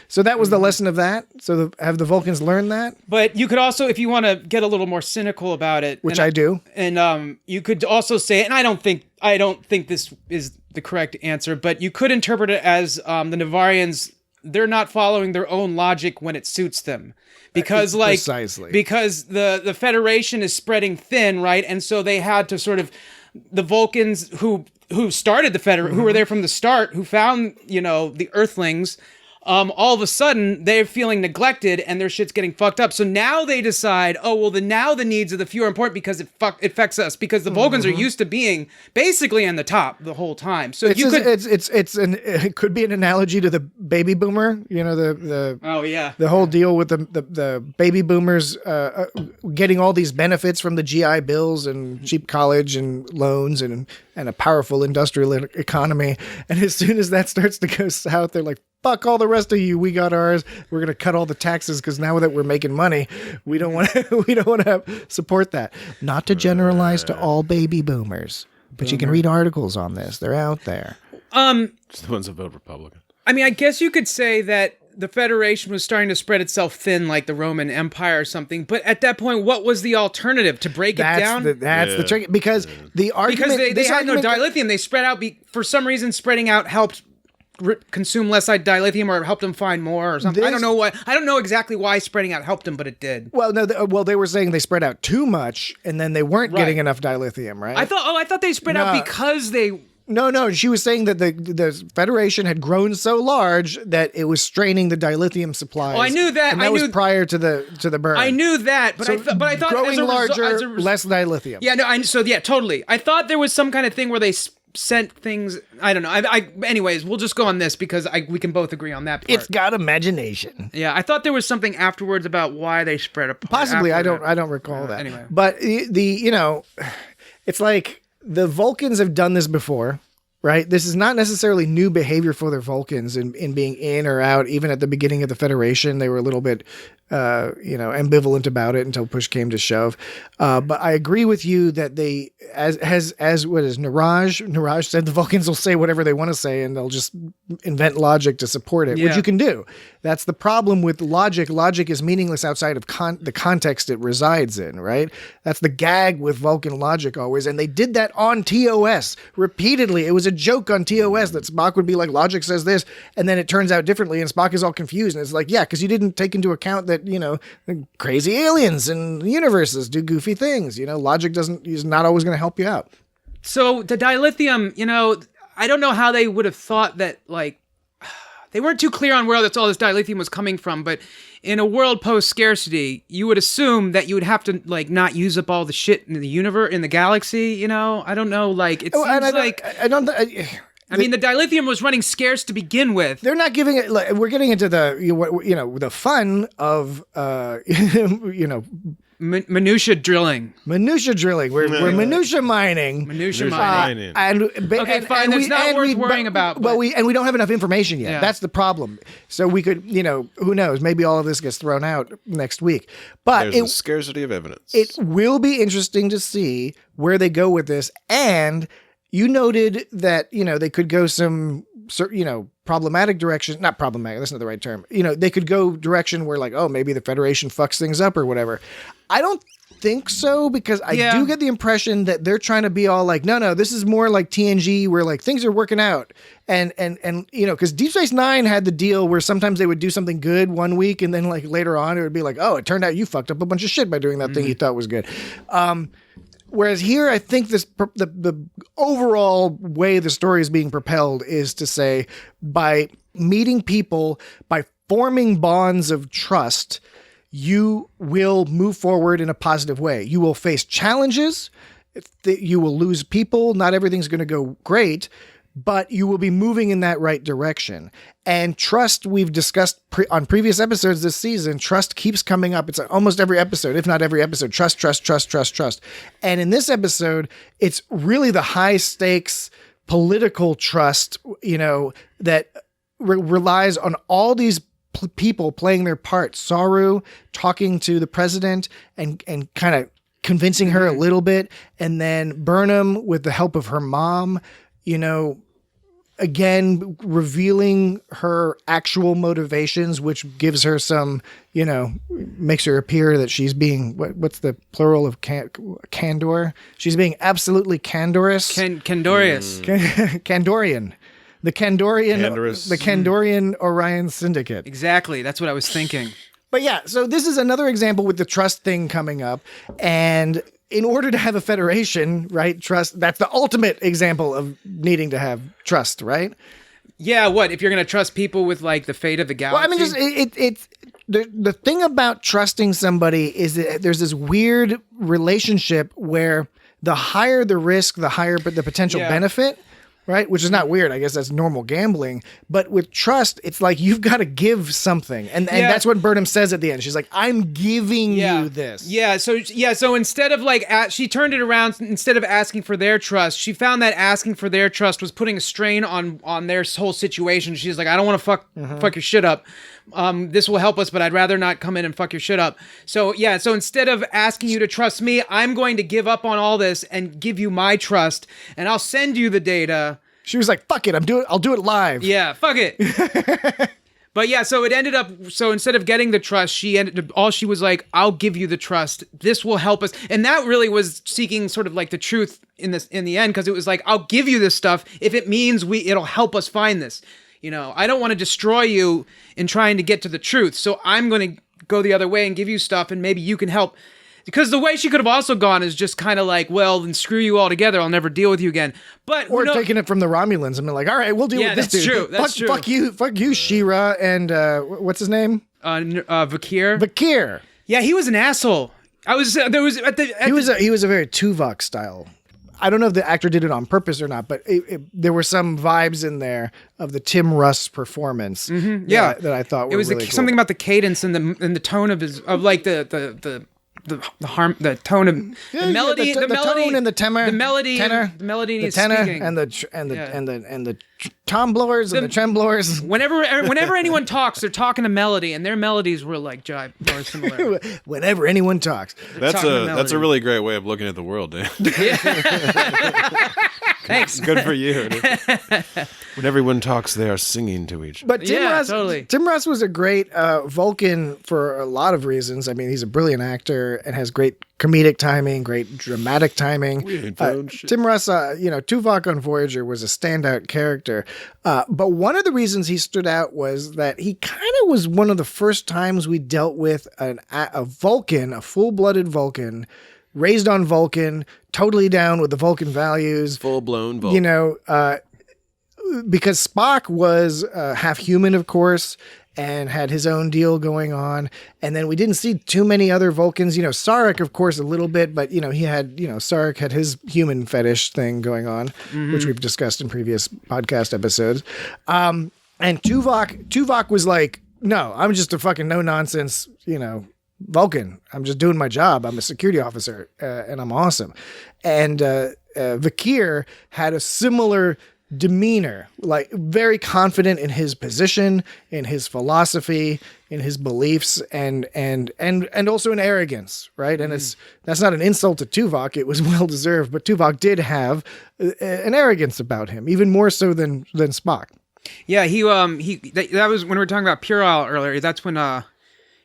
So that was the lesson of that. So have the Vulcans learned that? But you could also, if you want to get a little more cynical about it, which I do, and you could also say, and I don't think this is the correct answer, but you could interpret it as the Navarians, they're not following their own logic when it suits them. Because precisely. Because the Federation is spreading thin, right? And so they had to sort of, the Vulcans who started the Federation, who were there from the start, who found, the Earthlings, all of a sudden they're feeling neglected and their shit's getting fucked up. So now they decide, now the needs of the few are important because it affects us, because the Vulcans are used to being basically on the top the whole time. So it could be an analogy to the baby boomer, the whole deal with the baby boomers getting all these benefits from the GI Bills and cheap college and loans and a powerful industrial economy. And as soon as that starts to go south, they're like, fuck all the rest of you. We got ours. We're going to cut all the taxes because now that we're making money, we don't want to support that. Not to generalize to all baby boomers, but you can read articles on this. They're out there. It's the ones that vote Republican. I mean, I guess you could say that the Federation was starting to spread itself thin like the Roman Empire or something. But at that point, what was the alternative? To break it down? That's the trick. Because the argument... Because they had no dilithium. They spread out. For some reason, spreading out helped consume less dilithium, or helped them find more or something. I don't know what. I don't know exactly why spreading out helped them, but it did. Well, no. They were saying they spread out too much, and then they weren't getting enough dilithium, right? I thought they spread out because they... No. She was saying that the Federation had grown so large that it was straining the dilithium supplies. Oh, I knew that. And that was prior to the burn. I knew that, but I thought growing larger, less dilithium. Yeah, no. Totally. I thought there was some kind of thing where they sent things. I don't know. Anyways, we'll just go on this because we can both agree on that part. It's got imagination. Yeah, I thought there was something afterwards about why they spread apart. Possibly, I don't recall that. Anyway, but it's like the Vulcans have done this before, right? This is not necessarily new behavior for the Vulcans in being in or out. Even at the beginning of the Federation, they were a little bit, ambivalent about it until push came to shove. But I agree with you that they, as what is Niraj said, the Vulcans will say whatever they want to say and they'll just invent logic to support it, which you can do. That's the problem with logic. Logic is meaningless outside of the context it resides in, right? That's the gag with Vulcan logic always. And they did that on TOS repeatedly. It was a joke on TOS that Spock would be like, logic says this, and then it turns out differently, and Spock is all confused. And it's like, yeah, because you didn't take into account that, crazy aliens and universes do goofy things. Logic is not always going to help you out. So the dilithium, I don't know how they would have thought that, they weren't too clear on where all this dilithium was coming from, but in a world post-scarcity, you would assume that you would have to, like, not use up all the shit in the universe, in the galaxy, you know? I don't know, like, it seems like... I mean, the dilithium was running scarce to begin with. They're not giving it, like, we're getting into the fun of, Minutia drilling. We're minutia mining. Minutia mining. Okay, fine. It's not worth worrying about. But we don't have enough information yet. Yeah. That's the problem. So we could, who knows? Maybe all of this gets thrown out next week. But there's a scarcity of evidence. It will be interesting to see where they go with this. And you noted that they could go some problematic direction. Not problematic. That's not the right term. They could go direction where, like, oh, maybe the Federation fucks things up or whatever. I don't think so, because I do get the impression that they're trying to be all like, no, this is more like TNG, where, like, things are working out. And because Deep Space Nine had the deal where sometimes they would do something good one week, and then, like, later on it would be like, oh, it turned out you fucked up a bunch of shit by doing that thing you thought was good. Whereas here, I think the overall way the story is being propelled is to say, by meeting people, by forming bonds of trust, you will move forward in a positive way. You will face challenges. You will lose people. Not everything's going to go great, but you will be moving in that right direction. And trust, we've discussed on previous episodes this season, trust keeps coming up. It's almost every episode, if not every episode. Trust. And in this episode, it's really the high stakes political trust, that relies on all these people playing their part. Saru talking to the president and kind of convincing her a little bit. And then Burnham, with the help of her mom, again, revealing her actual motivations, which gives her some, makes her appear that she's being, what's the plural of candor? She's being absolutely candorous. Candorious. Kandorian. The Kandorian Orion Syndicate. Exactly. That's what I was thinking. But yeah, so this is another example with the trust thing coming up. And in order to have a federation, right, trust, that's the ultimate example of needing to have trust, right? Yeah, what? If you're going to trust people with, like, the fate of the galaxy? Well, I mean, it's the thing about trusting somebody is that there's this weird relationship where the higher the risk, the higher the potential benefit. Right? Which is not weird. I guess that's normal gambling. But with trust, it's like you've got to give something. And that's what Burnham says at the end. She's like, I'm giving you this. Yeah. So instead of, like, she turned it around. Instead of asking for their trust, she found that asking for their trust was putting a strain on their whole situation. She's like, I don't want to fuck your shit up. This will help us, but I'd rather not come in and fuck your shit up. So instead of asking you to trust me, I'm going to give up on all this and give you my trust, and I'll send you the data. She was like, fuck it, I'll do it live. Yeah, fuck it. But yeah, so it ended up, so instead of getting the trust, she was like, I'll give you the trust. This will help us. And that really was seeking sort of like the truth in the end, because it was like, I'll give you this stuff if it means it'll help us find this. I don't want to destroy you in trying to get to the truth. So I'm going to go the other way and give you stuff, and maybe you can help. Because the way she could have also gone is just kind of like, well, then screw you all together. I'll never deal with you again. Or taking it from the Romulans and be like, all right, we'll deal with this dude. That's true. Fuck you, She-Ra, and what's his name? Vakir. Vakir. Yeah, he was an asshole. He was a very Tuvok style. I don't know if the actor did it on purpose or not, but there were some vibes in there of the Tim Russ performance. Mm-hmm. That I thought were really cool. Something about the cadence and the tone of his, of like the tone of the melody, the tone and the tenor, the melody, tenor, the melody, the tenor, speaking. and the tom blowers and the trem blowers. Whenever anyone talks, they're talking a melody, and their melodies were like jive or similar. Whenever anyone talks, that's a really great way of looking at the world, Dan. Thanks. Good for you. When everyone talks, they are singing to each other. But Tim Russ was a great Vulcan for a lot of reasons. I mean, he's a brilliant actor and has great comedic timing, great dramatic timing. Tim Russ, Tuvok on Voyager was a standout character. But one of the reasons he stood out was that he kind of was one of the first times we dealt with a Vulcan, a full-blooded Vulcan, raised on Vulcan, totally down with the Vulcan values. Full-blown Vulcan. because Spock was half human, of course, and had his own deal going on. And then we didn't see too many other Vulcans. Sarek, of course, a little bit, but, Sarek had his human fetish thing going on, which we've discussed in previous podcast episodes. And Tuvok was like, no, I'm just a fucking no-nonsense, Vulcan. I'm just doing my job. I'm a security officer, and I'm awesome. And Vakir had a similar demeanor, like very confident in his position, in his philosophy, in his beliefs, and also in arrogance, right? And that's not an insult to Tuvok. It was well deserved, but Tuvok did have an arrogance about him, even more so than Spock. Yeah, that was when we were talking about puerile earlier. That's when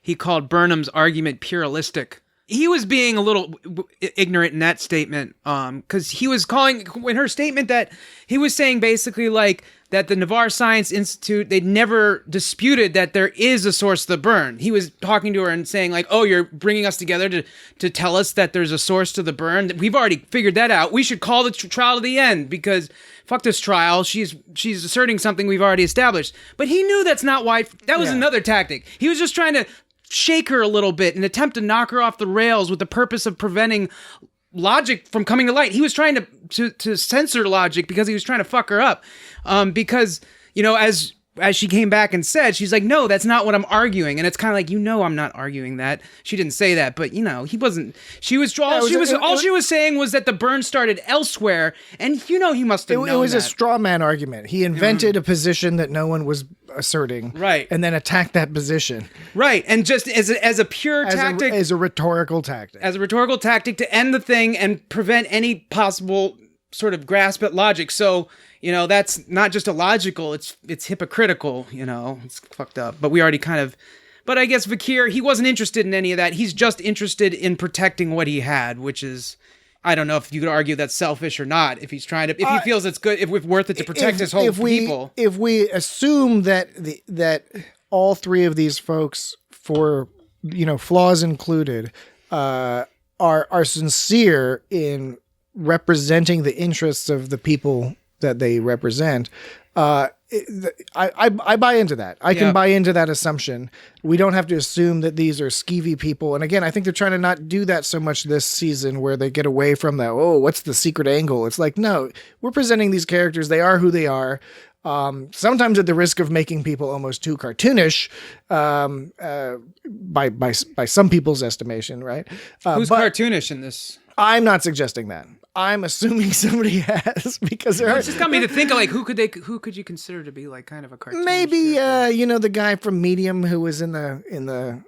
he called Burnham's argument puerilistic. He was being a little ignorant in that statement, because he was calling in her statement that he was saying basically like that the Navarre Science Institute, they'd never disputed that there is a source of the burn. He was talking to her and saying like, oh, you're bringing us together to tell us that there's a source to the burn. We've already figured that out. We should call the trial to the end because fuck this trial. She's asserting something we've already established. But he knew that's not why. That was another tactic. He was just trying to shake her a little bit and attempt to knock her off the rails with the purpose of preventing logic from coming to light. He was trying to censor logic because he was trying to fuck her up. Because, as she came back and said, she's like, no, that's not what I'm arguing. And it's kind of like, I'm not arguing that. She didn't say that, but he wasn't. She was all she was saying was that the burn started elsewhere, and he must have known it was that. A straw man argument. He invented a position that no one was asserting, right, and then attacked that position, right, and just as a pure tactic, as a rhetorical tactic, to end the thing and prevent any possible sort of grasp at logic. So that's not just illogical, it's hypocritical, it's fucked up. But we already but I guess Vakir, he wasn't interested in any of that. He's just interested in protecting what he had, which is, I don't know if you could argue that's selfish or not. If he's trying to, if he feels it's good, if it's worth it to protect his whole people. If we assume that all three of these folks, for flaws included, are sincere in representing the interests of the people that they represent, I buy into that. I can buy into that assumption. We don't have to assume that these are skeevy people. And again, I think they're trying to not do that so much this season, where they get away from that. Oh, what's the secret angle? It's like, no, we're presenting these characters. They are who they are. Sometimes at the risk of making people almost too cartoonish, by some people's estimation, right? Who's cartoonish in this? I'm not suggesting that. I'm assuming somebody has, because it's just got me to think of like who could you consider to be like kind of a cartoon? Maybe the guy from Medium who was in the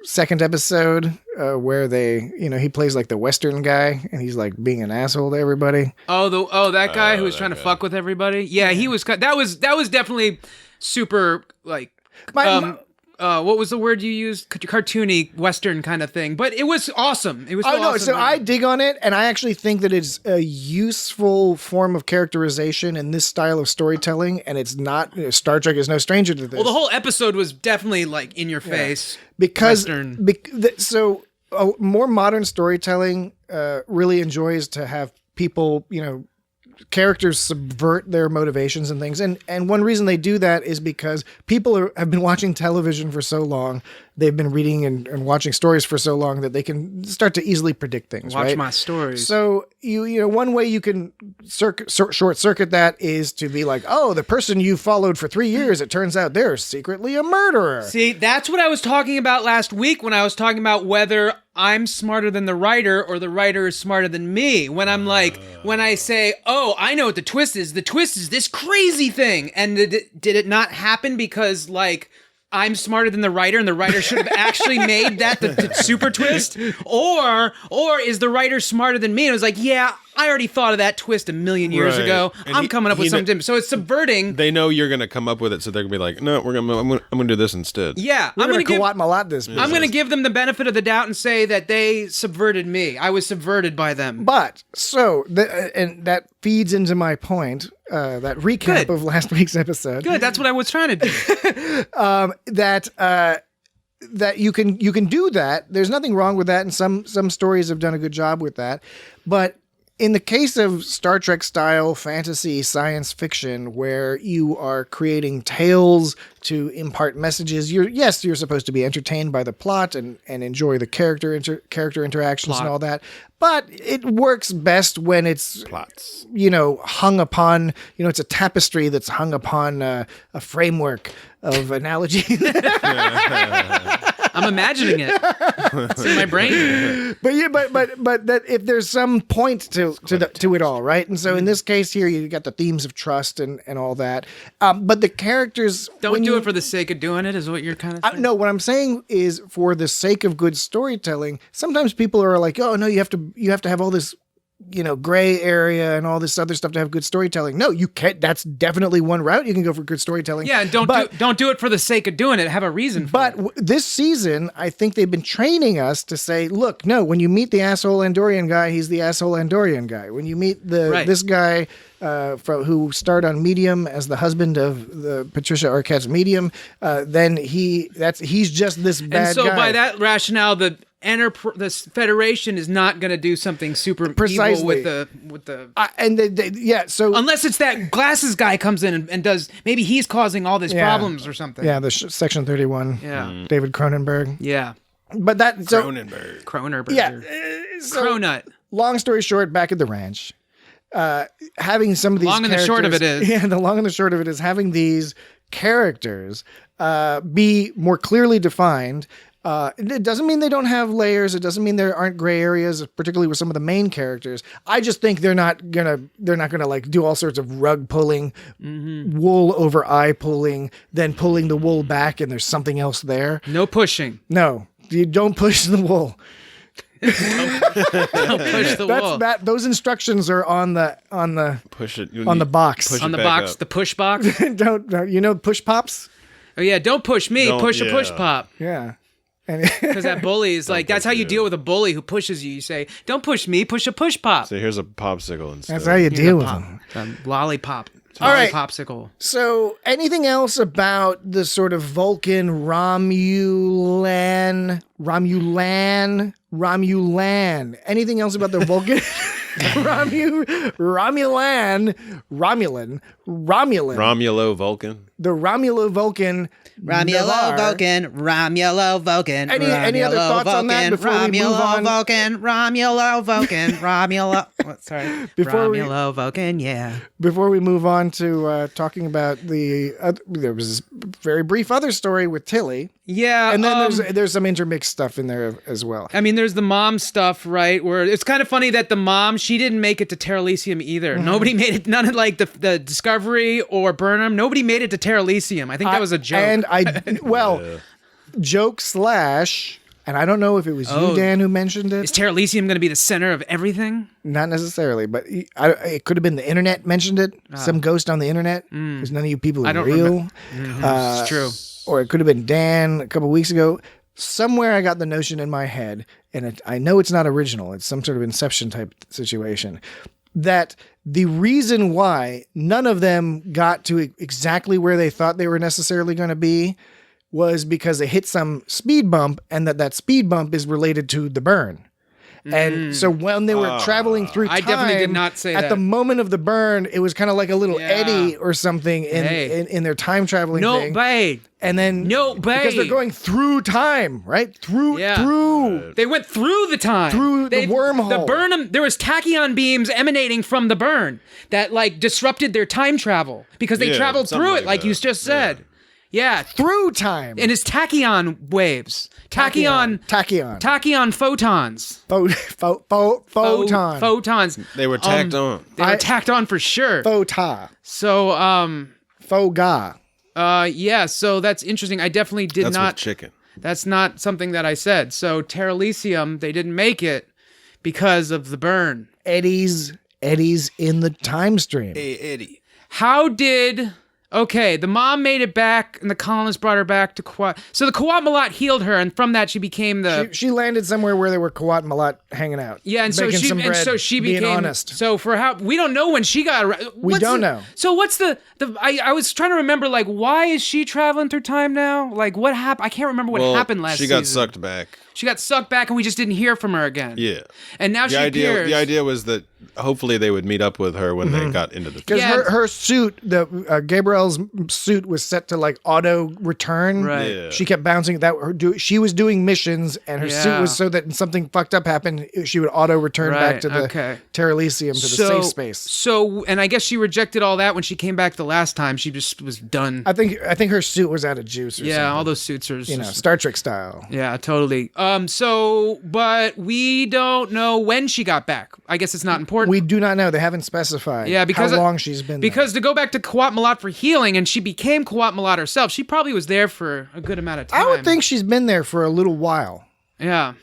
second episode where he plays like the Western guy and he's like being an asshole to everybody. That guy who was trying to fuck with everybody. Yeah, he was. That was definitely super like. What was the word you used? Cartoony Western kind of thing, but it was awesome. It was. So I dig on it, and I actually think that it's a useful form of characterization in this style of storytelling. And it's not Star Trek is no stranger to this. Well, the whole episode was definitely like in your face because Western. More modern storytelling really enjoys to have people, characters subvert their motivations and things. And one reason they do that is because people have been watching television for so long. They've been reading and watching stories for so long that they can start to easily predict things. Watch my stories. So one way you can short circuit that is to be like, oh, the person you followed for 3 years, it turns out they're secretly a murderer. See, that's what I was talking about last week when I was talking about whether I'm smarter than the writer or the writer is smarter than me. When I'm like, when I say, oh, I know what the twist is this crazy thing. And did it not happen because like I'm smarter than the writer and the writer should have actually made that the super twist? Or is the writer smarter than me? And it was like, yeah, I already thought of that twist a million years ago. And I'm coming up with something different. So it's subverting. They know you're going to come up with it, so they're going to be like, no, I'm going to do this instead. Yeah. I'm going to Kawat this. I'm going to give them the benefit of the doubt and say that they subverted me. I was subverted by them. But, and that feeds into my point, that recap of last week's episode. Good, that's what I was trying to do. That you can do that. There's nothing wrong with that, and some stories have done a good job with that. But in the case of Star Trek style fantasy science fiction, where you are creating tales to impart messages, you're supposed to be entertained by the plot and enjoy the character interactions and all that. But it works best when it's plots, hung upon, it's a tapestry that's hung upon a framework of analogy. I'm imagining it. It's in my brain. But that if there's some point to it all, right? And so in this case here, you got the themes of trust and all that. But the characters don't do it for the sake of doing it, is what you're kind of saying? No, what I'm saying is for the sake of good storytelling. Sometimes people are like, oh no, you have to have all this gray area and all this other stuff to have good storytelling. No, you can't. That's definitely one route you can go for good storytelling. Yeah, and don't do it for the sake of doing it. Have a reason for it. But this season, I think they've been training us to say, look, no, when you meet the asshole Andorian guy, he's the asshole Andorian guy. When you meet this guy who starred on Medium as the husband of the Patricia Arquette's Medium, then he's just this bad guy. And so by that rationale, the Federation is not going to do something super evil with the so unless it's that glasses guy comes in and does, maybe he's causing all these problems or something. Yeah, the Section 31. Yeah, David Cronenberg. Yeah, but Cronenberg. Yeah, Cronut. Long story short, back at the ranch, having some of these long and the short of it is the long and the short of it is having these characters be more clearly defined. It doesn't mean they don't have layers. It doesn't mean there aren't gray areas, particularly with some of the main characters. I just think they're not gonna like do all sorts of rug pulling, wool over eye pulling, then pulling the wool back, and there's something else there. No pushing. No, you don't push the wool. Don't push the wool. Those instructions are on the push it on the box. Push on the back box, up. the push box. don't push pops. Oh yeah, don't push me. Push a push pop. Yeah. Because that bully is like, that's how you deal with a bully who pushes you. You say, don't push me, push a push pop. So here's a popsicle instead. That's how you deal with them. A lollipop. All right. Popsicle. So anything else about the sort of Vulcan Romulan? Anything else about the Vulcan? Romulan. Romulo-Vulcan. The Romulo-Vulcan. Romulo-Vulcan. Any other thoughts on that before we move on? Romulo-Vulcan, yeah. Before we move on to talking about there was this very brief other story with Tilly. Yeah. And then there's some intermixed stuff in there as well. I mean, there's the mom stuff, right? Where it's kind of funny that the mom, she didn't make it to Terra Elysium either. Nobody made it, none of like the Discovery or Burnham, nobody made it to Terra Elysium. I think that was a joke. And joke / and I don't know if it was you, Dan, who mentioned it. Is Terra Elysium going to be the center of everything? Not necessarily, but it could have been the internet mentioned it. Some ghost on the internet, because none of you people are real. It's true. Or it could have been Dan a couple weeks ago. Somewhere I got the notion in my head, and I know it's not original. It's some sort of Inception type situation, that the reason why none of them got to exactly where they thought they were necessarily going to be was because they hit some speed bump, and that speed bump is related to the burn. And so when they were traveling through time, I definitely did not say at that. the moment of the burn, it was kind of like a little eddy or something in their time traveling thing. Babe. And then because they're going through time, right? Through. They went through the time. Through the wormhole. The Burnham, there was tachyon beams emanating from the burn that like disrupted their time travel because they traveled through it, like you just said. Yeah, through time. And it's tachyon waves. Tachyon photons. Photons. They were tacked on. They were tacked on for sure. Phota. So, Foga. Yeah, so that's interesting. I definitely did That's not. with chicken. That's not something that I said. So, Terra Elysium, they didn't make it because of the burn. Eddies in the time stream. Hey, Eddie. How did... Okay, the mom made it back, and the colonists brought her back to Quat. So the Quat Malat healed her, and from that she became the. She landed somewhere where there were Quat Malat hanging out. Yeah, and so she became. Being honest. So for how we don't know when she got. We don't know. So what's the? I was trying to remember like why is she traveling through time now? Like what happened? I can't remember what happened last season. She got sucked back. She got sucked back, and we just didn't hear from her again. Yeah. And now she appears. The idea was that hopefully they would meet up with her when they got into the because her suit, Gabrielle's suit was set to like auto return. Right. Yeah. She kept bouncing she was doing missions, and her suit was so that when something fucked up happened, she would auto return back to the Terrelysium, to the safe space. So, and I guess she rejected all that when she came back the last time. She just was done. I think her suit was out of juice. Or something. All those suits are Star Trek style. Yeah, totally. But we don't know when she got back. I guess it's not important. We do not know. They haven't specified how long she's been there. Because to go back to Qowat Milat for healing, and she became Qowat Milat herself, she probably was there for a good amount of time. I would think she's been there for a little while. Yeah.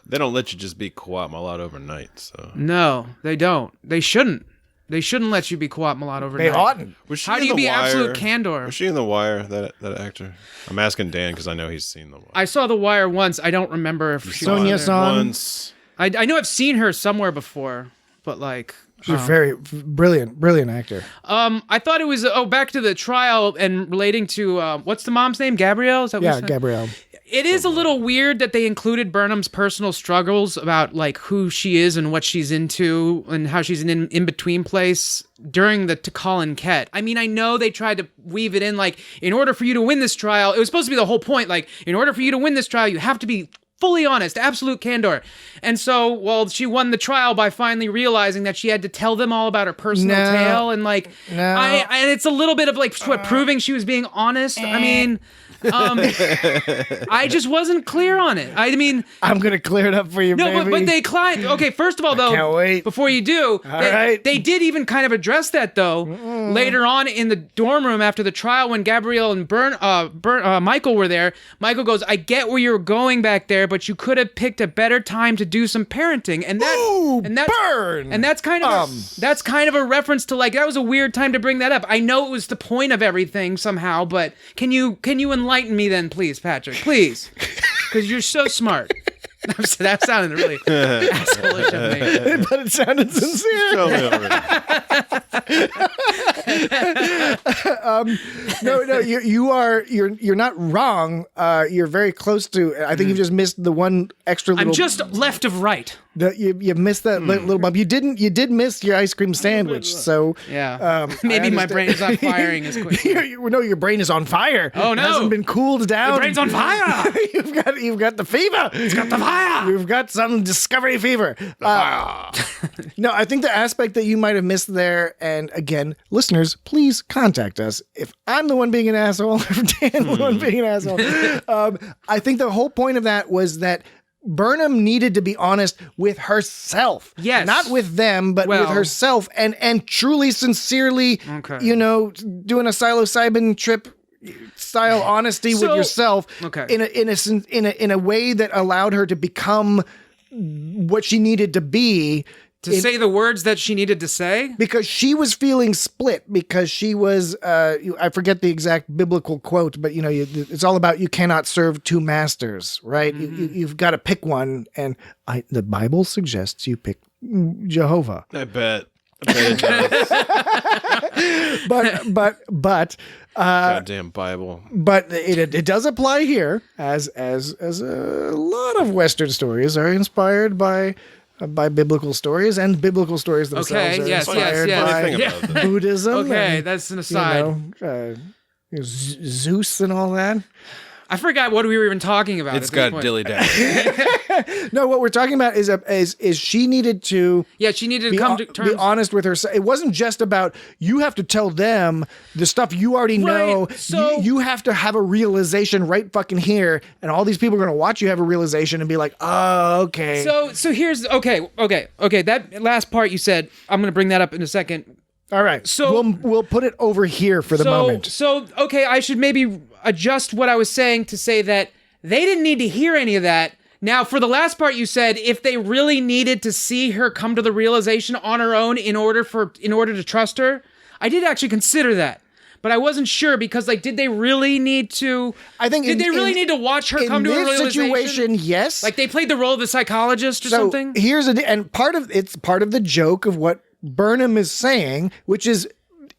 They don't let you just be Qowat Milat overnight, so. No, they don't. They shouldn't. They shouldn't let you be Qowat Milat overnight. They oughtn't. How do you be absolute candor? Was she in The Wire, that actor? I'm asking Dan because I know he's seen The Wire. I saw The Wire once. I don't remember if she Sonia was there. Once. I know I've seen her somewhere before, but like... She's a very brilliant actor. I thought it was... back to the trial and relating to... what's the mom's name? Gabrielle? Is that what Gabrielle. It is a little weird that they included Burnham's personal struggles about like who she is and what she's into and how she's in between place during the T'Kal and Ket. I mean, I know they tried to weave it in like, in order for you to win this trial, it was supposed to be the whole point. Like, in order for you to win this trial, you have to be fully honest, absolute candor. And so, she won the trial by finally realizing that she had to tell them all about her personal tale. And like, and it's a little bit of like proving she was being honest. I mean... I just wasn't clear on it. I mean, I'm gonna clear it up for you. No, baby. but they climbed. Okay, first of all, though, can't wait. Before you do, they did even kind of address that though later on in the dorm room after the trial when Gabrielle and Michael were there. Michael goes, "I get where you're going back there, but you could have picked a better time to do some parenting." And that's kind of a reference to like that was a weird time to bring that up. I know it was the point of everything somehow, but can you enlighten me then, please, Patrick? Please. Because you're so smart. That sounded really asshole-ish of me. But it sounded sincere. You're not wrong. You're very close to. I think you've just missed the one extra little. I'm just left of right. You missed that little bump. You did miss your ice cream sandwich. So maybe my brain's not firing as quickly. No, your brain is on fire. Oh no, it hasn't been cooled down. The brain's on fire. You've got the fever. It's got the fire. You've got some discovery fever. No, I think the aspect that you might have missed there, and again, listeners, please contact us if I'm the one being an asshole, if Dan's the one being an asshole. I think the whole point of that was that Burnham needed to be honest with herself. Yes. Not with them, but with herself, and truly, sincerely, doing a psilocybin trip style honesty with yourself in a way that allowed her to become what she needed to be. Say the words that she needed to say? Because she was feeling split, because she was, I forget the exact biblical quote, but it's all about you cannot serve two masters, right? Mm-hmm. You've got to pick one, and the Bible suggests you pick Jehovah. I bet it does. but goddamn Bible. But it does apply here, as a lot of Western stories are inspired by biblical stories, and biblical stories themselves are inspired by Buddhism. Okay, that's an aside. Zeus and all that. I forgot what we were even talking about. It's got dilly dally. No, what we're talking about is she needed to. Yeah, she needed to come to terms. Be honest with herself. It wasn't just about you have to tell them the stuff you already know. So you have to have a realization right fucking here, and all these people are going to watch you have a realization and be like, oh, okay. So here's okay. That last part you said, I'm going to bring that up in a second. All right. So we'll put it over here for the moment. So okay, I should maybe adjust what I was saying to say that they didn't need to hear any of that. Now, for the last part you said, if they really needed to see her come to the realization on her own in order to trust her, I did actually consider that. But I wasn't sure because, did they really need to? Did they really need to watch her come to a realization? In this situation, yes. Like they played the role of the psychologist or something. And part of the joke of what Burnham is saying, which is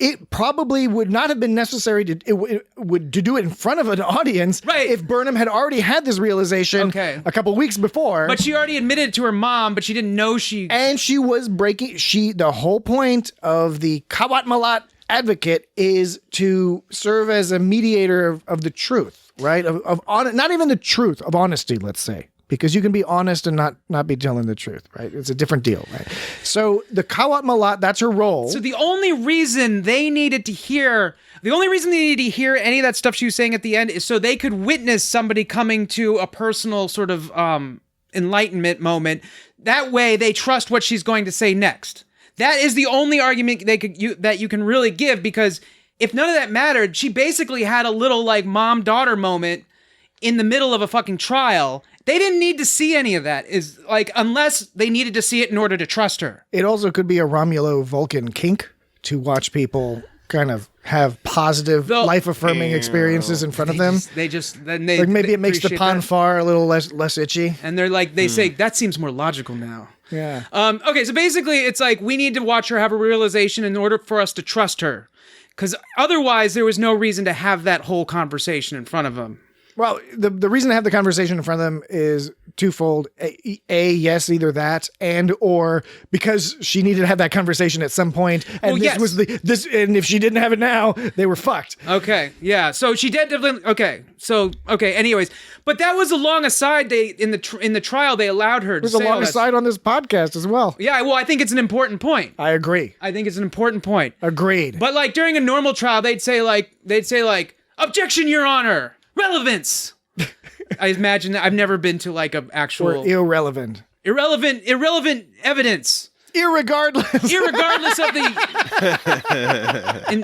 it probably would not have been necessary to do it in front of an audience if Burnham had already had this realization a couple weeks before. But she already admitted it to her mom, but she didn't know And she was breaking... The whole point of the Kawat Malat advocate is to serve as a mediator of the truth, right? Not even the truth, of honesty, let's say. Because you can be honest and not be telling the truth, right? It's a different deal, right? So the Kawat Malat, that's her role. So the only reason they needed to hear any of that stuff she was saying at the end is so they could witness somebody coming to a personal sort of enlightenment moment. That way they trust what she's going to say next. That is the only argument that you can really give, because if none of that mattered, she basically had a little like mom-daughter moment in the middle of a fucking trial. They didn't need to see any of that, unless they needed to see it in order to trust her. It also could be a Romulo-Vulcan kink to watch people kind of have positive, life-affirming experiences in front of them. Maybe it makes the Ponfar a little less itchy. And they're like, they say, that seems more logical now. Yeah. Okay, so basically it's like we need to watch her have a realization in order for us to trust her. Because otherwise there was no reason to have that whole conversation in front of them. Well, the reason to have the conversation in front of them is twofold. Yes, either that or because she needed to have that conversation at some point, and and if she didn't have it now, they were fucked. Okay, yeah. So she definitely. Okay. Anyways, but that was a long aside. In the trial, they allowed her to say. There's a long aside on this podcast as well. Yeah, well, I think it's an important point. I agree. I think it's an important point. Agreed. But like during a normal trial, they'd say objection, Your Honor. Relevance. I imagine that I've never been to like an actual or irrelevant evidence. Irregardless of the.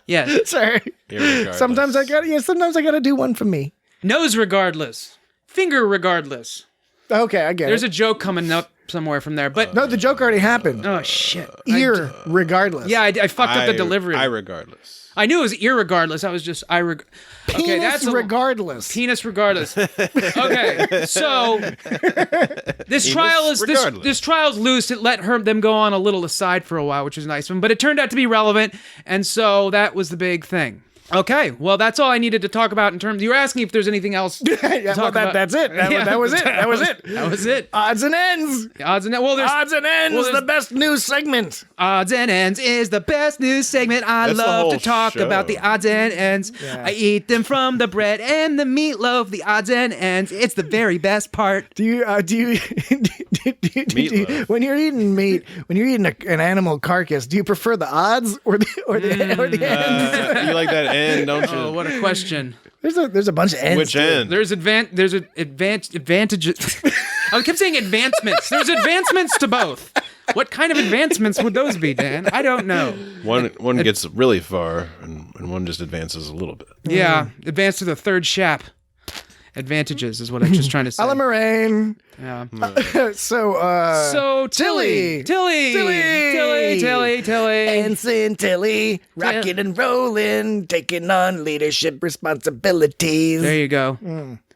Yeah. Sorry. Sometimes I gotta do one for me. Nose regardless. Finger regardless. Okay, I get There's a joke coming up somewhere from there, but no, the joke already happened. Oh shit. Ear regardless. Yeah, I fucked up the delivery. Irregardless. I knew it was irregardless. I was just Penis regardless. Penis regardless. Okay, so this trial is loose. It let them go on a little aside for a while, which was nice of them, but it turned out to be relevant, and so that was the big thing. Okay, well, that's all I needed to talk about in terms. You were asking if there's anything else. That's it. That was it. Odds and ends. Odds and ends is the best news segment. Odds and ends is the best news segment. I love to talk about the odds and ends. Yeah. I eat them from the bread and the meatloaf. The odds and ends. It's the very best part. Do you when you're eating meat, when you're eating an animal carcass, do you prefer the odds or the ends? You like that end, don't you? Oh, what a question. There's a bunch of ends. Which end? There's advantages. I kept saying advancements. There's advancements to both. What kind of advancements would those be, Dan? I don't know. One gets really far, and one just advances a little bit. Yeah, advance to the third shap. Advantages is what I'm just trying to say. A la Moraine. Yeah. So Tilly. Ensign Tilly, rocking and rolling, taking on leadership responsibilities. There you go.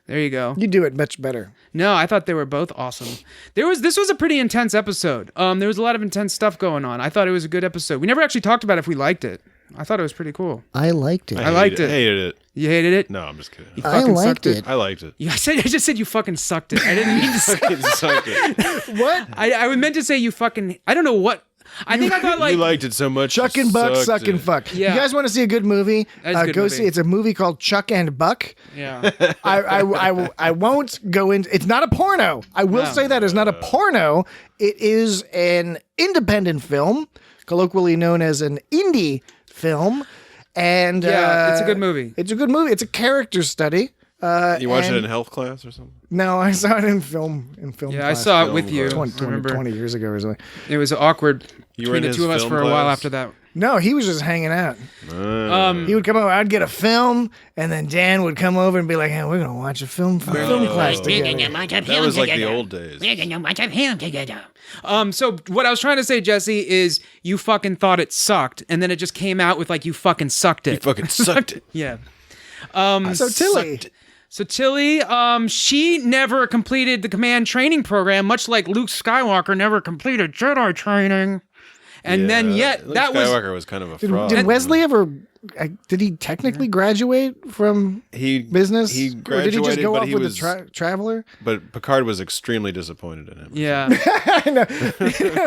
There you go. You do it much better. No, I thought they were both awesome. This was a pretty intense episode. There was a lot of intense stuff going on. I thought it was a good episode. We never actually talked about if we liked it. I thought it was pretty cool. I liked it. I liked it. Hated it. You hated it? No, I'm just kidding. I liked it. I liked it. Yeah, I just said you fucking sucked it. I didn't mean to say sucked it. What? I meant to say you fucking. I don't know what. I think I thought like you liked it so much. Chuck and Buck, suck and fuck. Yeah. You guys want to see a good movie? Go see. It's a movie called Chuck and Buck. Yeah. I won't go into. It's not a porno. I will say that it's not a porno. It is an independent film, colloquially known as an indie film. And it's a good movie. It's a good movie. It's a character study. You watched it in health class or something? No, I saw it in film. Yeah, class. I saw it with you. 20 years ago or something. It was awkward you were between the two of us for a while after that. No, he was just hanging out. He would come over. I'd get a film, and then Dan would come over and be like, "Hey, we're gonna watch a film for film class together." That was like the old days. We're gonna watch a film together. So what I was trying to say, Jesse, is you fucking thought it sucked, and then it just came out with like you fucking sucked it. You fucking sucked it. Yeah. So Tilly, she never completed the command training program, much like Luke Skywalker never completed Jedi training. And then yet Luke that Skywalker was kind of a fraud. Did Wesley ever? Did he technically graduate from business? He graduated, or did he just go but off he with was the Traveler? But Picard was extremely disappointed in him. Yeah. I know.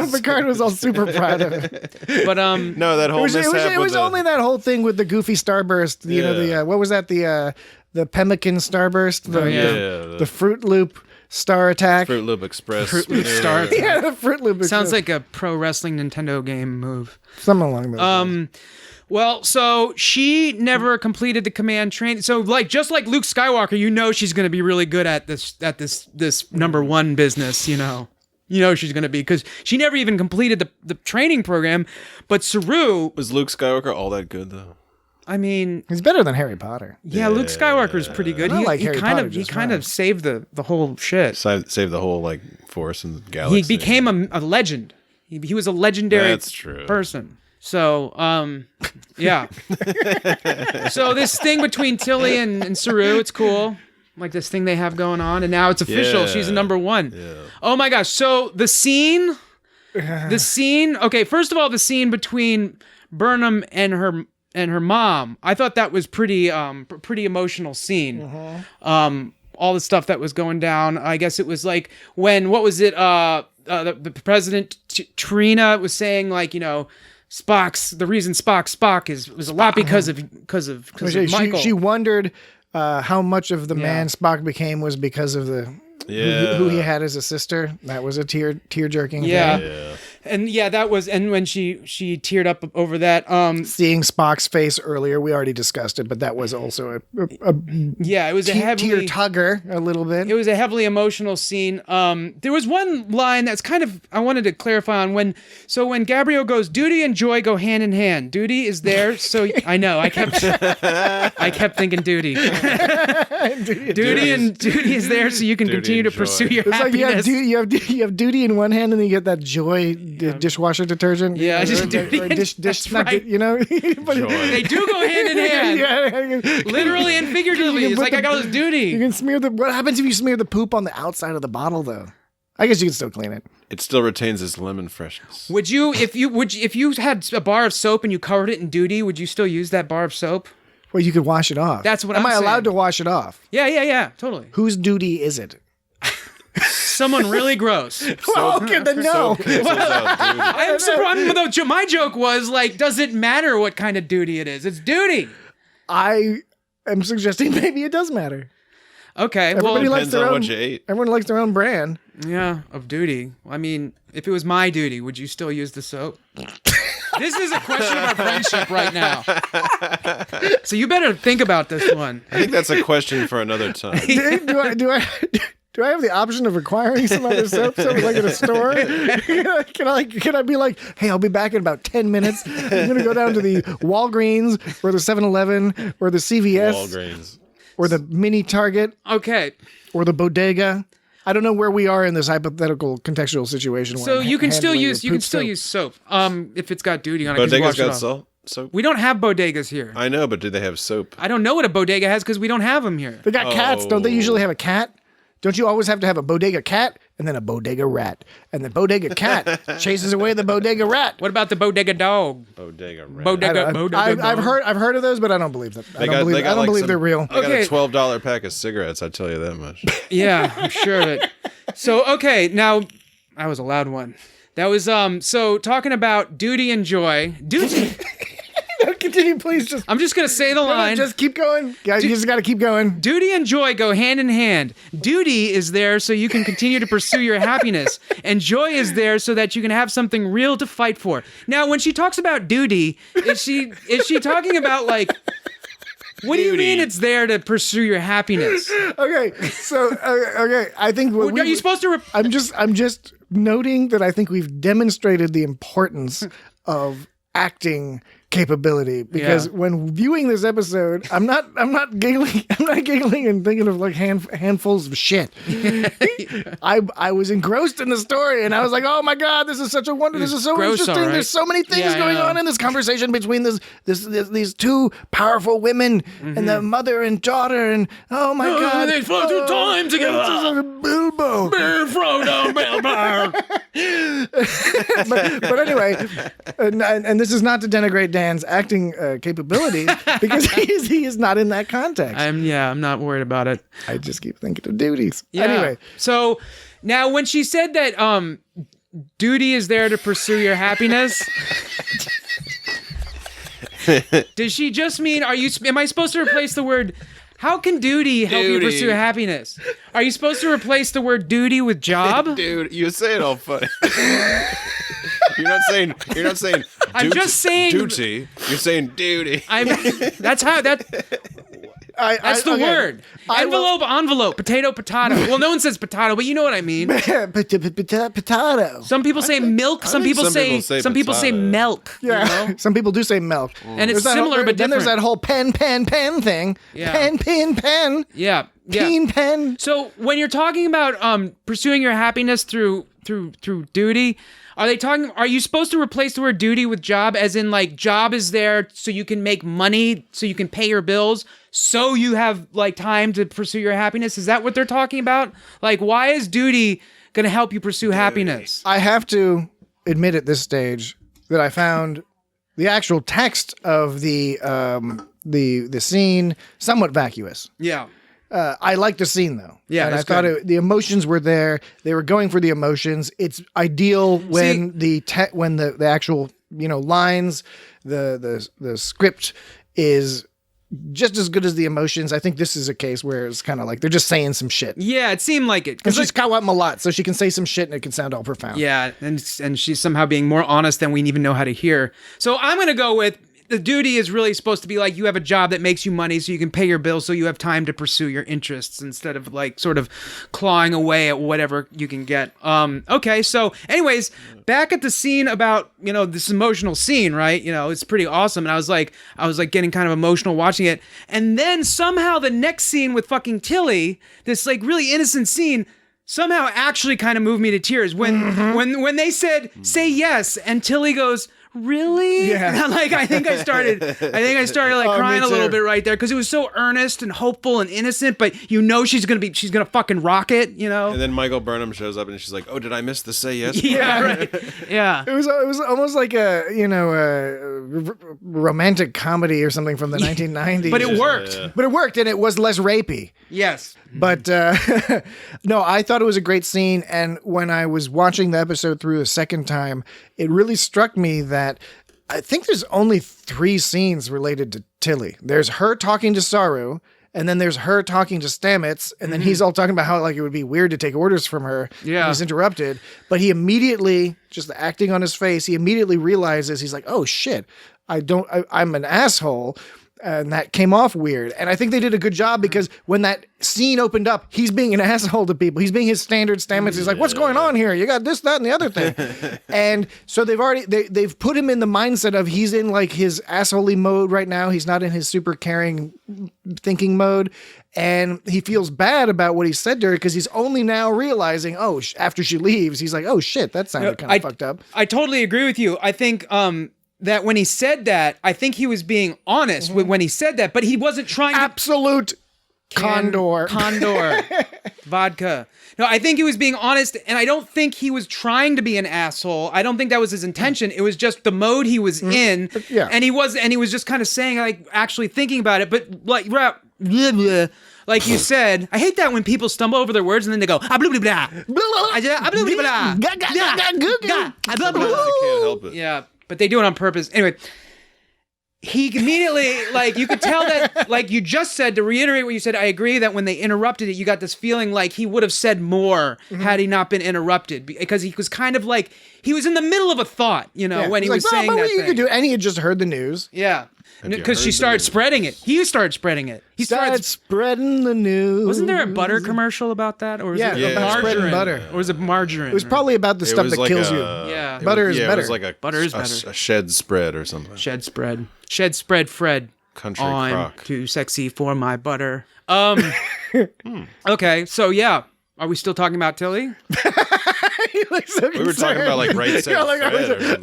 Picard was all super proud of it. But no, that whole it was only that whole thing with the goofy starburst. You know, the what was that? The pemmican starburst. The Fruit Loop Star Attack. Fruit Loop Express. Fruit Loop Star Attack. Yeah, the Fruit Loop Express. Sounds like a pro wrestling Nintendo game move. Something along those lines. Well, so she never completed the command training. So, just like Luke Skywalker, she's going to be really good at this number one business. You know she's going to be, because she never even completed the training program. But Saru, was Luke Skywalker all that good though? I mean, he's better than Harry Potter. Yeah, Luke Skywalker's pretty good. He kind of saved the whole shit. Saved the whole force and galaxy. He became a legend. He was a legendary person. So, yeah. So this thing between Tilly and Saru, it's cool. Like this thing they have going on, and now it's official. She's a number one. Yeah. Oh my gosh. So the scene. Okay, first of all, the scene between Burnham and her mom, I thought that was pretty emotional scene. All the stuff that was going down. I guess it was like when, what was it? The president Trina was saying, the reason Spock was a lot because of Michael. She wondered how much of the man Spock became was because of who he had as a sister. That was a tear jerking thing. Yeah. And that was, and when she teared up over that, seeing Spock's face earlier, we already discussed it, but that was also it was a heavily tear tugger a little bit. It was a heavily emotional scene. There was one line that's kind of, I wanted to clarify on when Gabrielle goes, duty and joy go hand in hand. Duty is there, so I know I kept thinking duty. Duty is there, so you can continue to pursue your happiness. Like you have duty in one hand, and then you get that joy dishwasher detergent. Yeah, just duty. Dish, right. But they do go hand in hand. Literally and figuratively. It's like I got this duty. You can smear what happens if you smear the poop on the outside of the bottle, though? I guess you can still clean it. It still retains its lemon freshness. Would you, if you had a bar of soap and you covered it in duty, would you still use that bar of soap? Well, you could wash it off. That's what Am I'm I saying. allowed to wash it off? Yeah, totally. Whose duty is it? Someone really gross. Well, okay, then no. I'm surprised. My joke was does it matter what kind of duty it is? It's duty. I am suggesting maybe it does matter. Okay, everybody likes depends their on own. What you ate. Everyone likes their own brand. Yeah, of duty. I mean, if it was my duty, would you still use the soap? This is a question of our friendship right now. So you better think about this one. I think that's a question for another time. Do I have the option of acquiring some other soap like at a store? Can I be like, hey, I'll be back in about 10 minutes. I'm going to go down to the Walgreens or the 7-Eleven or the CVS. Walgreens. Or the mini Target. Okay. Or the bodega. I don't know where we are in this hypothetical contextual situation. So you can still use soap if it's got duty on it. Bodega's got soap? We don't have bodegas here. I know, but do they have soap? I don't know what a bodega has because we don't have them here. They got cats. Don't they usually have a cat? Don't you always have to have a bodega cat and then a bodega rat? And the bodega cat chases away the bodega rat. What about the bodega dog? Bodega rat. Bodega I've heard of those, but I don't believe them. I don't believe they're real. They got a $12 pack of cigarettes, I tell you that much. Yeah, I'm sure of it. So, okay, now, I was a loud one. That was, so talking about duty and joy. Duty... Continue, please. I'm just going to say the line. Just keep going. Guys, you just got to keep going. Duty and joy go hand in hand. Duty is there so you can continue to pursue your happiness. And joy is there so that you can have something real to fight for. Now, when she talks about duty, is she talking about what do you mean it's there to pursue your happiness? Okay, so, I think... Are you supposed to... I'm just noting that I think we've demonstrated the importance of acting capability, because when viewing this episode, I'm not giggling and thinking of handfuls of shit. I was engrossed in the story, and I was like, oh my god, this is such a wonder. This is so interesting. Right? There's so many things going on in this conversation between these two powerful women and the mother and daughter, and oh my god, they flow through time together. Bilbo, Frodo, Bilbo. but anyway, and this is not to denigrate Dan's acting capabilities because he is not in that context. I'm not worried about it. I just keep thinking of duties. Yeah. Anyway, so now when she said that duty is there to pursue your happiness, does she just mean am I supposed to replace the word? How can duty help you pursue happiness? Are you supposed to replace the word duty with job? Dude, you say it all funny. You're not saying I'm just saying duty. You're saying duty. That's the word. Envelope, potato. Well, no one says potato, but you know what I mean. Potato. Some people say milk. Some people say milk. Yeah, you know? Some people do say milk. And it's similar but different. Then there's that whole pen thing. Yeah. Pen. Yeah. Pen. So when you're talking about pursuing your happiness through duty, are you supposed to replace the word duty with job, as in like job is there so you can make money, so you can pay your bills, so you have like time to pursue your happiness? Is that what they're talking about? Like, why is duty going to help you pursue happiness? I have to admit at this stage that I found the actual text of the scene somewhat vacuous. Yeah. I liked the scene though. Yeah, and I thought the emotions were there. They were going for the emotions. It's ideal when the actual lines, the script is just as good as the emotions. I think this is a case where it's kind of like they're just saying some shit. Yeah, it seemed like it. And she's Kawat Malat, so she can say some shit and it can sound all profound. Yeah, and she's somehow being more honest than we even know how to hear. So I'm going to go with the duty is really supposed to be like you have a job that makes you money so you can pay your bills so you have time to pursue your interests instead of like sort of clawing away at whatever you can get. Okay, so anyways, back at the scene about, this emotional scene, right? It's pretty awesome. And I was like getting kind of emotional watching it. And then somehow the next scene with fucking Tilly, this like really innocent scene, somehow actually kind of moved me to tears when they said, say yes. And Tilly goes, really? Yeah. Like I think I started like crying a little bit right there because it was so earnest and hopeful and innocent, but she's gonna fucking rock it, And then Michael Burnham shows up and she's like, "Oh, did I miss the say yes?" Yeah, right. Yeah. It was almost like a romantic comedy or something from the 1990s. But it worked. Yeah. But it worked, and it was less rapey. Yes. But no, I thought it was a great scene. And when I was watching the episode through a second time, it really struck me that I think there's only 3 scenes related to Tilly. There's her talking to Saru, and then there's her talking to Stamets, and then he's all talking about how like it would be weird to take orders from her. Yeah. He's interrupted. But he immediately, just the acting on his face, he immediately realizes, he's like, oh shit, I'm an asshole. And that came off weird. And I think they did a good job because when that scene opened up, he's being an asshole to people. He's being his standard Stamets. He's like, what's going on here? You got this, that, and the other thing. And so they've put him in the mindset of he's in like his assholey mode right now. He's not in his super caring thinking mode. And he feels bad about what he said to her because he's only now realizing, after she leaves, he's like, oh shit, that sounded kind of fucked up. I totally agree with you. I think, that when he said that, I think he was being honest when he said that, but he wasn't trying to... Absolute condor. Vodka. No, I think he was being honest, and I don't think he was trying to be an asshole. I don't think that was his intention. It was just the mode he was in, and he was just kind of saying, like, actually thinking about it, but like, blah, blah, like you said, I hate that when people stumble over their words and then they go, ah, blah, blah, blah. You can't help it. Yeah. But they do it on purpose. Anyway, he immediately, like, you could tell that, like you just said, to reiterate what you said, I agree that when they interrupted it, you got this feeling like he would have said more had he not been interrupted. Because he was kind of like, he was in the middle of a thought, when he was saying that thing. Could do, and he had just heard the news. Yeah. Because she started spreading it. He started spreading it. He started spreading the news. Wasn't there a butter commercial about that? Or was it about spreading butter. Or was it margarine? It was probably about the stuff that kills you. Yeah. Butter is better. It was like a shed spread or something. Shed spread. Shed spread Fred. Country I'm crock. Too sexy for my butter. Okay, so yeah. Are we still talking about Tilly? He looks so We were talking about like right side. Yeah, like,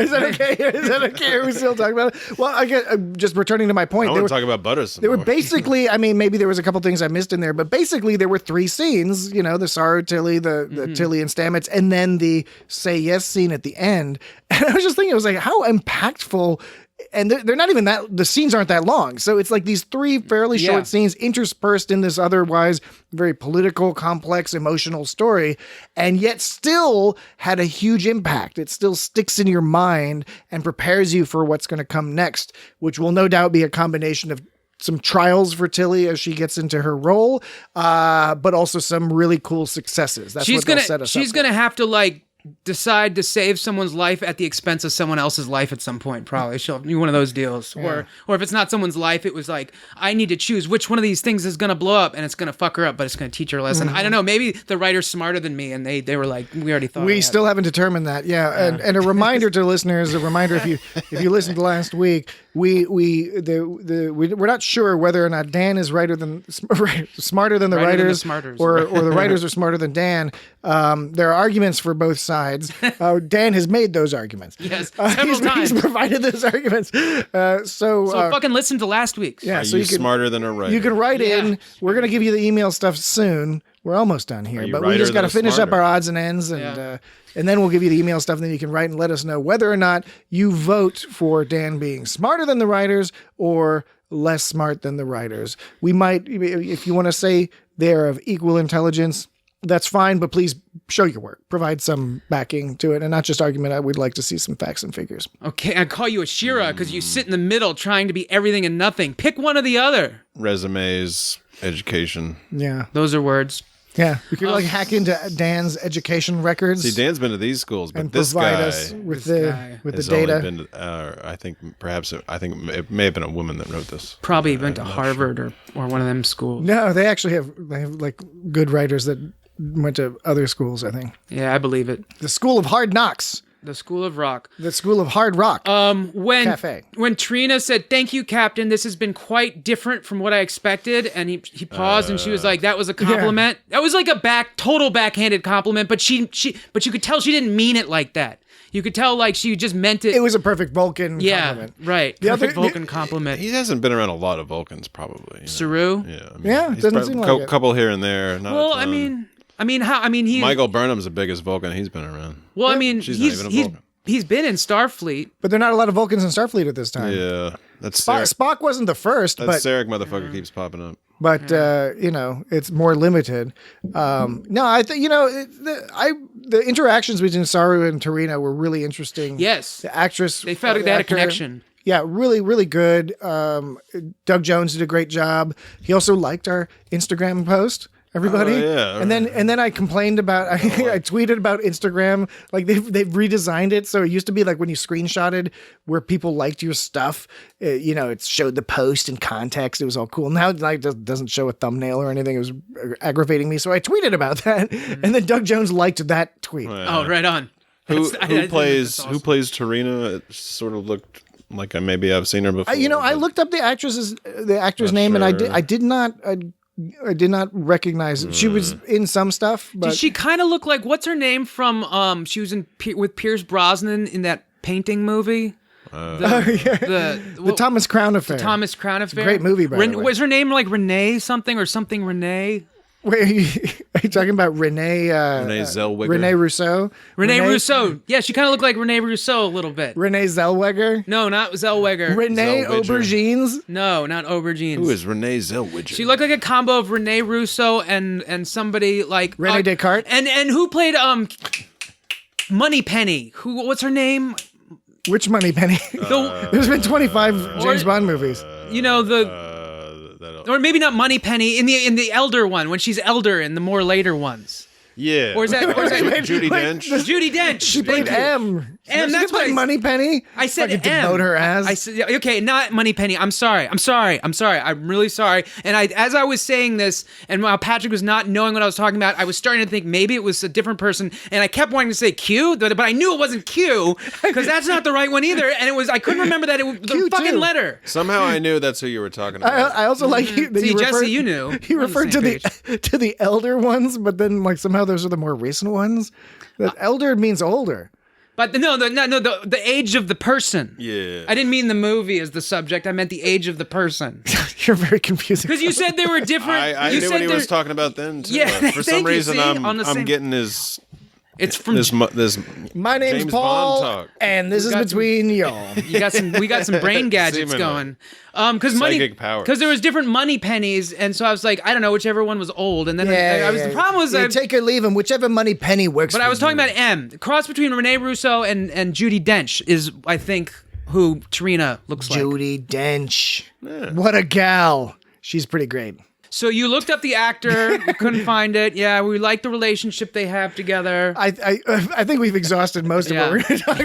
is that okay? Is that okay? Are we still talking about it? Well, I get just returning to my point. I want to talk about butter some They were more. basically, I mean, maybe there was a couple things I missed in there, but basically there were 3 scenes, you know, the Saru Tilly, the Tilly and Stamets, and then the say yes scene at the end. And I was just thinking, it was like, how impactful. And they're not even the scenes aren't that long. So it's like these 3 fairly short scenes interspersed in this otherwise very political, complex, emotional story, and yet still had a huge impact. It still sticks in your mind and prepares you for what's going to come next, which will no doubt be a combination of some trials for Tilly as she gets into her role, but also some really cool successes. That's what they'll set us up. She's going to have to like decide to save someone's life at the expense of someone else's life at some point. Probably she'll do one of those deals, or if it's not someone's life, it was like, I need to choose which one of these things is going to blow up, and it's going to fuck her up, but it's going to teach her a lesson. I don't know. Maybe the writer's smarter than me, and they were like, we already thought. We still haven't determined that. Yeah, and a reminder to listeners, if you listened last week, we're not sure whether or not Dan is smarter than the writers, or the writers are smarter than Dan. There are arguments for both sides. Dan has made those arguments. Yes, several times. He's provided those arguments. So fucking listen to last week's. Yeah, so you can, smarter than a writer. You can write in. We're going to give you the email stuff soon. We're almost done here, but we just got to finish up our odds and ends, and then we'll give you the email stuff, and then you can write and let us know whether or not you vote for Dan being smarter than the writers or less smart than the writers. We might, if you want to say they're of equal intelligence, that's fine, but please show your work. Provide some backing to it, and not just argument. I would like to see some facts and figures. Okay, I call you a Shira because you sit in the middle trying to be everything and nothing. Pick one or the other. Resumes, education. Yeah. Those are words. Yeah, we could like hack into Dan's education records. See, Dan's been to these schools, but and this provide guy us with the data. Only been to, I think it may have been a woman that wrote this. Probably went to Harvard or one of them schools. No, they have like good writers that went to other schools, I think. Yeah, I believe it. The School of Hard Knocks. The School of Rock. The School of Hard Rock. When Trina said, "Thank you, Captain. This has been quite different from what I expected," and he paused, and she was like, "That was a compliment." Yeah. That was like a total backhanded compliment, but you could tell she didn't mean it like that. You could tell like she just meant it. It was a perfect Vulcan compliment. Right. Perfect Vulcan compliment. He hasn't been around a lot of Vulcans, probably. Saru? Yeah. It doesn't seem like it. Couple here and there. Not a ton. Michael Burnham's the biggest Vulcan he's been around. Well, I mean, she's not even a Vulcan. He's been in Starfleet. But there are not a lot of Vulcans in Starfleet at this time. Yeah. That's Spock wasn't the first. That Sarek motherfucker keeps popping up. But, it's more limited. I think, the interactions between Saru and Tarina were really interesting. Yes. The actress. They felt like they had a connection. Yeah, really, really good. Doug Jones did a great job. He also liked our Instagram post. Everybody, and then I complained about. I tweeted about Instagram. Like they've redesigned it, so it used to be like when you screenshotted where people liked your stuff. It showed the post in context. It was all cool. Now it doesn't show a thumbnail or anything. It was aggravating me, so I tweeted about that. And then Doug Jones liked that tweet. Oh, right on. Who plays Tarina? It sort of looked like maybe I've seen her before. I looked up the actress name, and I did not recognize it. She was in some stuff, but did she kind of look like what's her name from? She was with Pierce Brosnan in that painting movie. The Thomas Crown Affair. The Thomas Crown Affair. Great movie, by the way. Was her name like Renee something or something Renee? Wait, are you talking about Renee? Renee Zellweger. Renee Rousseau. Renee Rousseau. Yeah, she kind of looked like Renee Rousseau a little bit. Renee Zellweger. No, not Zellweger. Renee Aubergines. No, not Aubergines. Who is Renee Zellweger? She looked like a combo of Renee Rousseau and somebody like Rene Descartes. And who played Moneypenny? What's her name? Which Moneypenny? There's been 25 James Bond movies. Or maybe not Moneypenny in the elder one when she's elder in the more later ones. Yeah. Or is that Judi Dench? Judi Dench. She played M. And that's like Moneypenny. I said to demote her as. I said, okay, not Moneypenny. I'm sorry. I'm really sorry. And as I was saying this, and while Patrick was not knowing what I was talking about, I was starting to think maybe it was a different person. And I kept wanting to say Q, but I knew it wasn't Q because that's not the right one either. And I couldn't remember that it was the fucking letter. Somehow I knew that's who you were talking about. I also like you. See, Jesse, you knew. He referred to the elder ones, but then like somehow those are the more recent ones. That elder means older. But the age of the person. Yeah. I didn't mean the movie as the subject. I meant the age of the person. You're very confusing. Because you said they were different. I knew what he was talking about then, too. Yeah, For some reason, I'm same... getting his... It's from this my name's James Paul, Bond talk. And this is between y'all. We got some brain gadgets going. Because there was different money pennies, and so I was like, I don't know, whichever one was old, and then the problem was take or leave them, whichever money penny works. But I was talking about M. The cross between Rene Russo and Judi Dench is, I think, who Tarina looks like. Judi Dench, what a gal! She's pretty great. So you looked up the actor, you couldn't find it. Yeah, we like the relationship they have together. I think we've exhausted most of what we're going to talk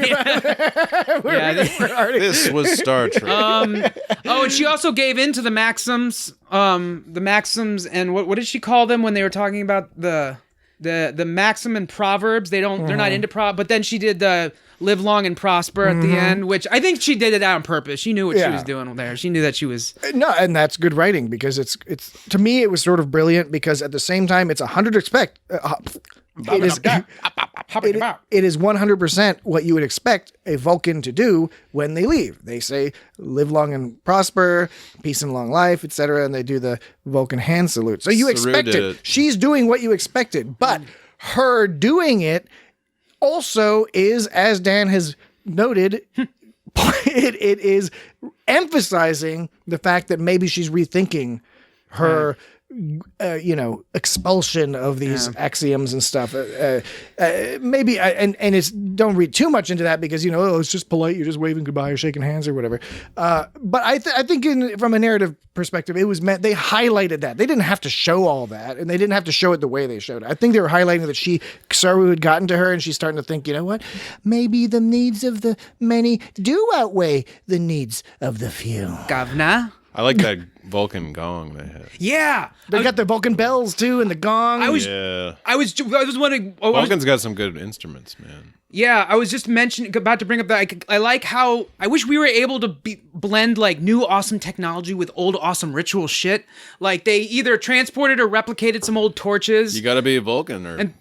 about. This was Star Trek. And she also gave in to the Maxims. The Maxims, and what did she call them when they were talking about the Maxim and Proverbs? They're not into but then she did the live long and prosper at the end, which I think she did it on purpose. She knew what she was doing there. She knew that she was... No, and that's good writing because it's to me, it was sort of brilliant because at the same time, it's 100 expect... It is 100% what you would expect a Vulcan to do when they leave. They say, live long and prosper, peace and long life, etc. And they do the Vulcan hand salute. So you expect it. She's doing what you expected. But her doing it also is, as Dan has noted, it is emphasizing the fact that maybe she's rethinking her... expulsion of these axioms and stuff. Maybe, and it's, don't read too much into that because, it's just polite. You're just waving goodbye or shaking hands or whatever. But I think from a narrative perspective, it was meant, they highlighted that. They didn't have to show all that, and they didn't have to show it the way they showed it. I think they were highlighting that Saru had gotten to her, and she's starting to think, you know what? Maybe the needs of the many do outweigh the needs of the few. Governor? I like that Vulcan gong they had. Yeah, they got the Vulcan bells too, and the gong. I was wondering. Vulcan's got some good instruments, man. Yeah, I was just about to bring up that I like how I wish we were able to blend like new awesome technology with old awesome ritual shit. Like they either transported or replicated some old torches. You got to be a Vulcan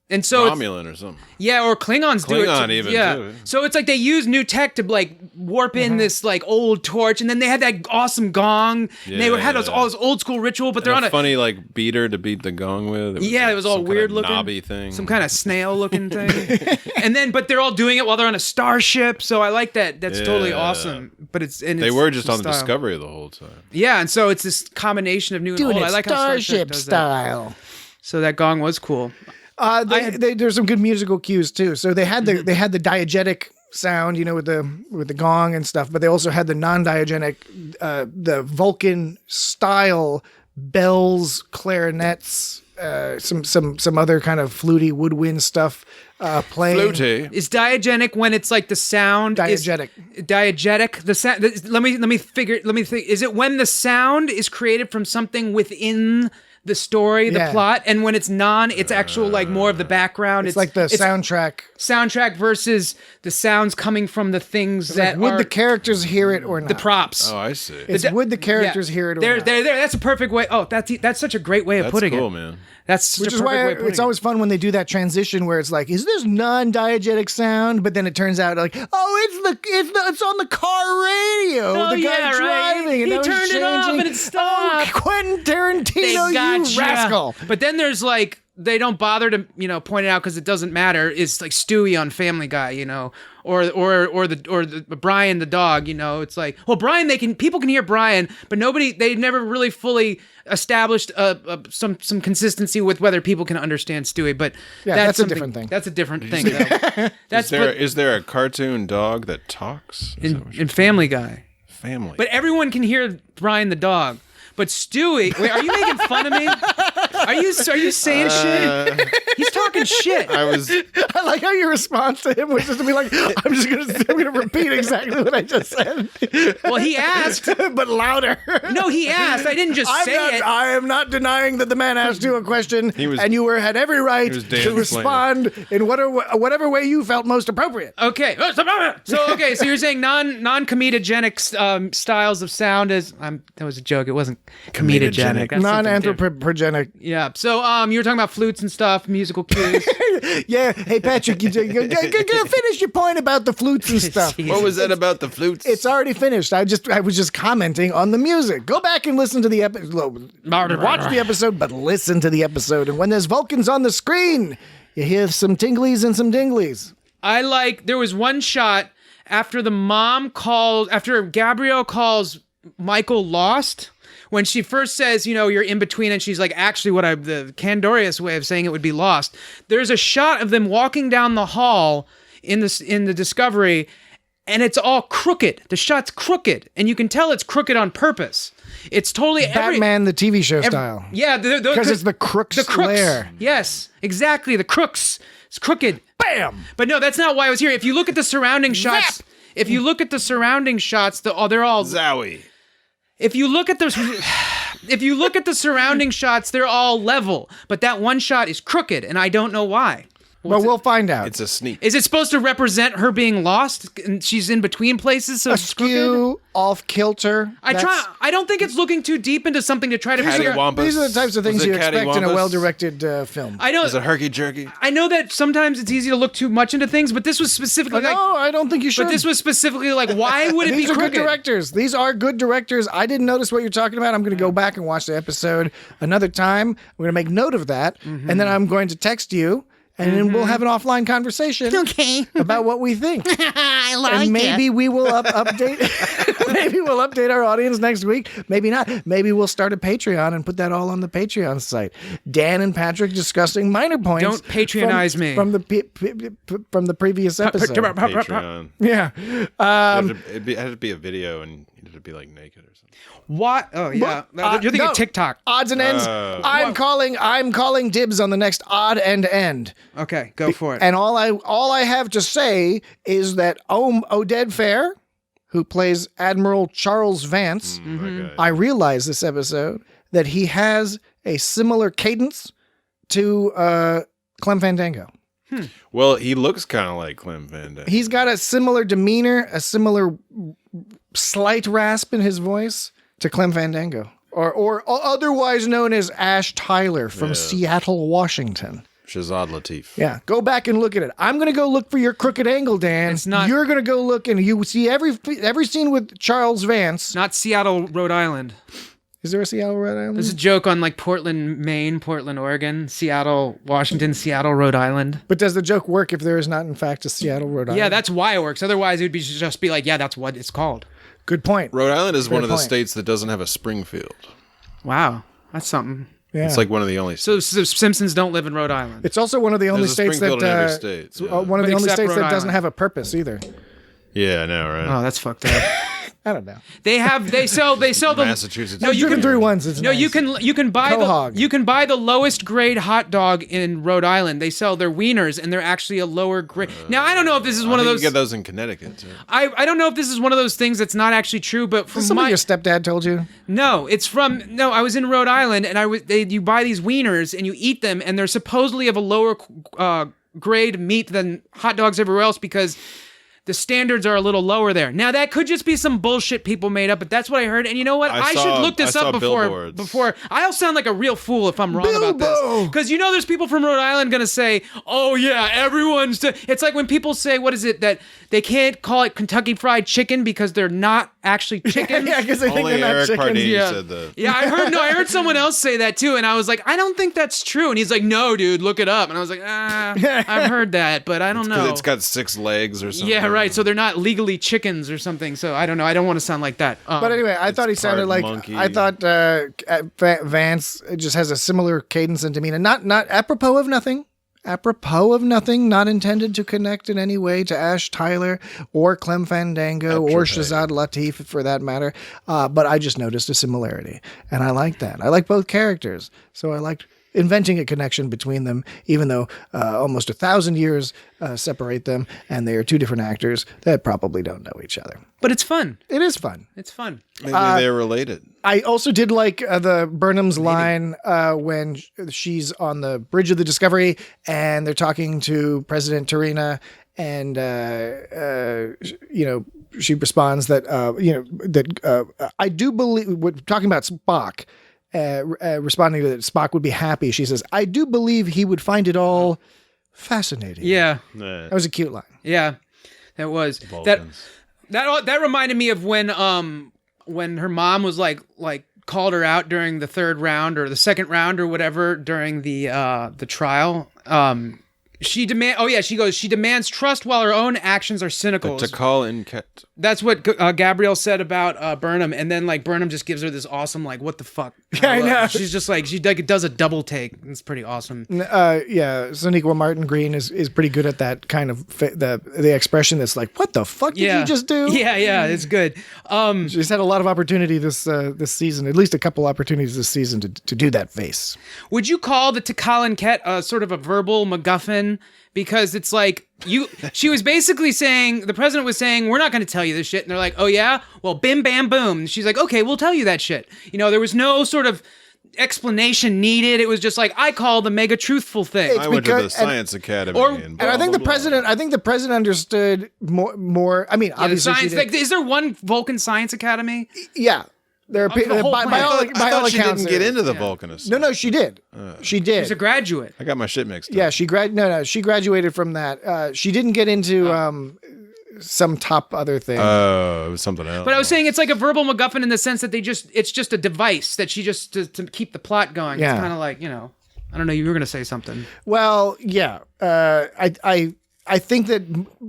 and so Romulan or something. Yeah, or Klingons do it. Klingon even too. So it's like they use new tech to like warp in this like old torch, and then they had that awesome gong. Yeah, and they had all this old school ritual, but they're on a funny like beater to beat the gong with. It was all weird looking, knobby thing, some kind of snail looking thing. But they're all doing it while they're on a starship. So I like that. That's totally awesome. But they were just on the Discovery the whole time. Yeah, and so it's this combination of new and old. I like how Starship does style. That. So that gong was cool. There's some good musical cues too. So they had the diegetic sound, with the gong and stuff, but they also had the non-diegenic, the Vulcan style bells, clarinets, some other kind of fluty woodwind stuff playing. Fluty is diegenic when it's like the sound diegetic. Diegetic. The sound. Let me think. Is it when the sound is created from something within the story, the plot, and when it's it's actual like more of the background. It's like the soundtrack versus the sounds coming from the things that would the characters hear it or not? The props. Oh, I see. Would the characters hear it or not? There. That's a perfect way. Oh, that's such a great way of putting it. That's cool, man. Which is why it's always fun when they do that transition where it's like, is this non-diegetic sound? But then it turns out like, it's on the car radio. The guy driving, and he turned it off and it stopped. Oh, Quentin Tarantino, you rascal! But then there's like, they don't bother to point it out because it doesn't matter. It's like Stewie on Family Guy, or the Brian the dog. It's like, well, Brian, people can hear Brian, but they never really fully established some consistency with whether people can understand Stewie. But that's a different thing. That's a different thing. Though. Is there a cartoon dog that talks in Family Guy? Family, but everyone can hear Brian the dog. But Stewie, wait, are you making fun of me? Are you saying shit? He's talking shit. I like how your response to him was just to be like, I'm gonna repeat exactly what I just said. Well, he asked, but louder. No, he asked. I didn't just say it. I am not denying that the man asked you a question, and you had every right to respond in whatever way you felt most appropriate. Okay. So you're saying non-comedogenic styles of sound is that was a joke. It wasn't comedogenic. Non-anthropogenic. Yeah. So you were talking about flutes and stuff, musical cues. Yeah. Hey, Patrick, you finish your point about the flutes and stuff. What was that about the flutes? It's already finished. I was just commenting on the music. Go back and listen to the episode. Watch the episode, but listen to the episode. And when there's Vulcans on the screen, you hear some tinglies and some dinglies. There was one shot after Gabrielle calls Michael lost. When she first says, you're in between, and she's like, actually, the Kandorius way of saying it would be lost. There's a shot of them walking down the hall in the Discovery, and it's all crooked. The shot's crooked, and you can tell it's crooked on purpose. It's totally Batman, the TV show style. Yeah, because it's the crooks lair. Yes, exactly. The crooks. It's crooked. Bam. But no, that's not why I was here. If you look at the surrounding shots, they're all Zowie. If you look at the surrounding shots, they're all level, but that one shot is crooked, and I don't know why. Well, we'll find out. It's a sneak. Is it supposed to represent her being lost and she's in between places? So askew, off kilter. I don't think it's looking too deep into something to try to figure out. These are the types of things you expect in a well-directed film. Is it herky jerky? I know that sometimes it's easy to look too much into things, but this was specifically no, I don't think you should. But this was specifically like, why would it be crooked? These are good directors. These are good directors. I didn't notice what you're talking about. I'm going to go back and watch the episode another time. We're going to make note of that, and then I'm going to text you. And then we'll have an offline conversation about what we think. I like it. And maybe we will update. Maybe we'll update our audience next week. Maybe not. Maybe we'll start a Patreon and put that all on the Patreon site. Dan and Patrick discussing minor points. Don't Patreonize me from the previous episode. Patreon. Yeah. It had to be a video, and you had to be like naked or something. What? Oh yeah, you're thinking TikTok. Odds and ends. I'm calling dibs on the next odd and end. Okay, go for it. And all I have to say is that Oded Fair, who plays Admiral Charles Vance, I realized this episode that he has a similar cadence to Clem Fandango. Well, he looks kind of like Clem Fandango. He's got a similar demeanor, a similar slight rasp in his voice to Clem Fandango, or otherwise known as Ash Tyler from Seattle, Washington. Shazad Latif. Yeah, go back and look at it. I'm going to go look for your crooked angle, Dan. It's not. You're going to go look, and you see every scene with Charles Vance. Not Seattle, Rhode Island. Is there a Seattle, Rhode Island? There's a joke on like Portland, Maine, Portland, Oregon, Seattle, Washington, Seattle, Rhode Island. But does the joke work if there is not, in fact, a Seattle, Rhode Island? Yeah, that's why it works. Otherwise, it would just be like, yeah, that's what it's called. Good point. Rhode Island is one of the states that doesn't have a Springfield. Wow, that's something. Yeah. It's like one of the only states. So Simpsons don't live in Rhode Island. It's also one of the only states that one of the only states that doesn't have a purpose either. Yeah, I know, right? Oh, that's fucked up. I don't know. They sell the Massachusetts. No, you can through once. It's nice. you can buy the lowest grade hot dog in Rhode Island. They sell their wieners, and they're actually a lower grade. Now I don't know if this is one of those. You get those in Connecticut too. I don't know if this is one of those things that's not actually true, but from something your stepdad told you. No, I was in Rhode Island, and you buy these wieners and you eat them, and they're supposedly of a lower grade meat than hot dogs everywhere else because the standards are a little lower there. Now, that could just be some bullshit people made up, but that's what I heard. And you know what? I should look this up before. I'll sound like a real fool if I'm wrong about this. Because there's people from Rhode Island going to say, oh, yeah, everyone's... It's like when people say, what is it, that they can't call it Kentucky Fried Chicken because they're not actually chickens. Yeah, because they think they're not chickens. Said that. Yeah, I heard someone else say that too, and I was like, I don't think that's true. And he's like, no, dude, look it up. And I was like, I've heard that, but I don't know. It's got 6 legs or something. Yeah, right. So they're not legally chickens or something. So I don't know. I don't want to sound like that. But anyway, I thought he sounded like monkey. I thought Vance just has a similar cadence and demeanor. Not apropos of nothing. Not intended to connect in any way to Ash Tyler or Clem Fandango or Shazad Latif for that matter. But I just noticed a similarity, and I like that. I like both characters, so I liked inventing a connection between them, even though almost 1,000 years separate them, and they are two different actors that probably don't know each other. But it's fun. It is fun. It's fun. Maybe they're related. I also did like the Burnham's line when she's on the bridge of the Discovery and they're talking to President Tarina, and she responds that I do believe, we're talking about Spock, responding to that Spock would be happy. She says, I do believe he would find it all fascinating. Yeah. That was a cute line. Yeah, that was. That reminded me of when her mom was like called her out during the third round or the second round or whatever during the trial. She demands trust while her own actions are cynical. To call in Ket. That's what Gabrielle said about Burnham, and then like Burnham just gives her this awesome like what the fuck. Yeah, I know. She's just like she does a double take. It's pretty awesome. Sonequa Martin Green is pretty good at that kind of the expression that's like, what the fuck did you just do? Yeah, it's good. She's had a lot of opportunity this season, at least a couple opportunities this season to do that face. Would you call the Tikal and Ket sort of a verbal MacGuffin? Because it's like she was basically saying, the president was saying, we're not going to tell you this shit. And they're like, oh yeah? Well, bim, bam, boom. And she's like, okay, we'll tell you that shit. There was no sort of explanation needed. It was just like, I call the mega truthful thing. I went to the Science Academy. And I think the president understood more. I mean, obviously science, is there one Vulcan Science Academy? Yeah. There are by all accounts, she didn't get into the Vulcanist. No, she did. She did. She's a graduate. I got my shit mixed up. Yeah, she graduated from that. She didn't get into some top other thing. Oh, it was something else. But I was saying it's like a verbal MacGuffin in the sense that it's just a device that she just to keep the plot going. Yeah. It's kind of like, I don't know, you were going to say something. Well, yeah. I think that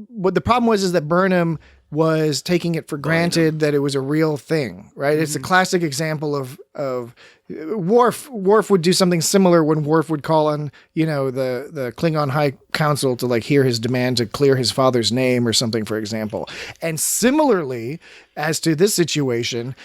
what the problem was is that Burnham was taking it for granted that it was a real thing, right? Mm-hmm. It's a classic example of Worf would do something similar when Worf would call on, the Klingon High Council to like hear his demand to clear his father's name or something, for example. And similarly, as to this situation,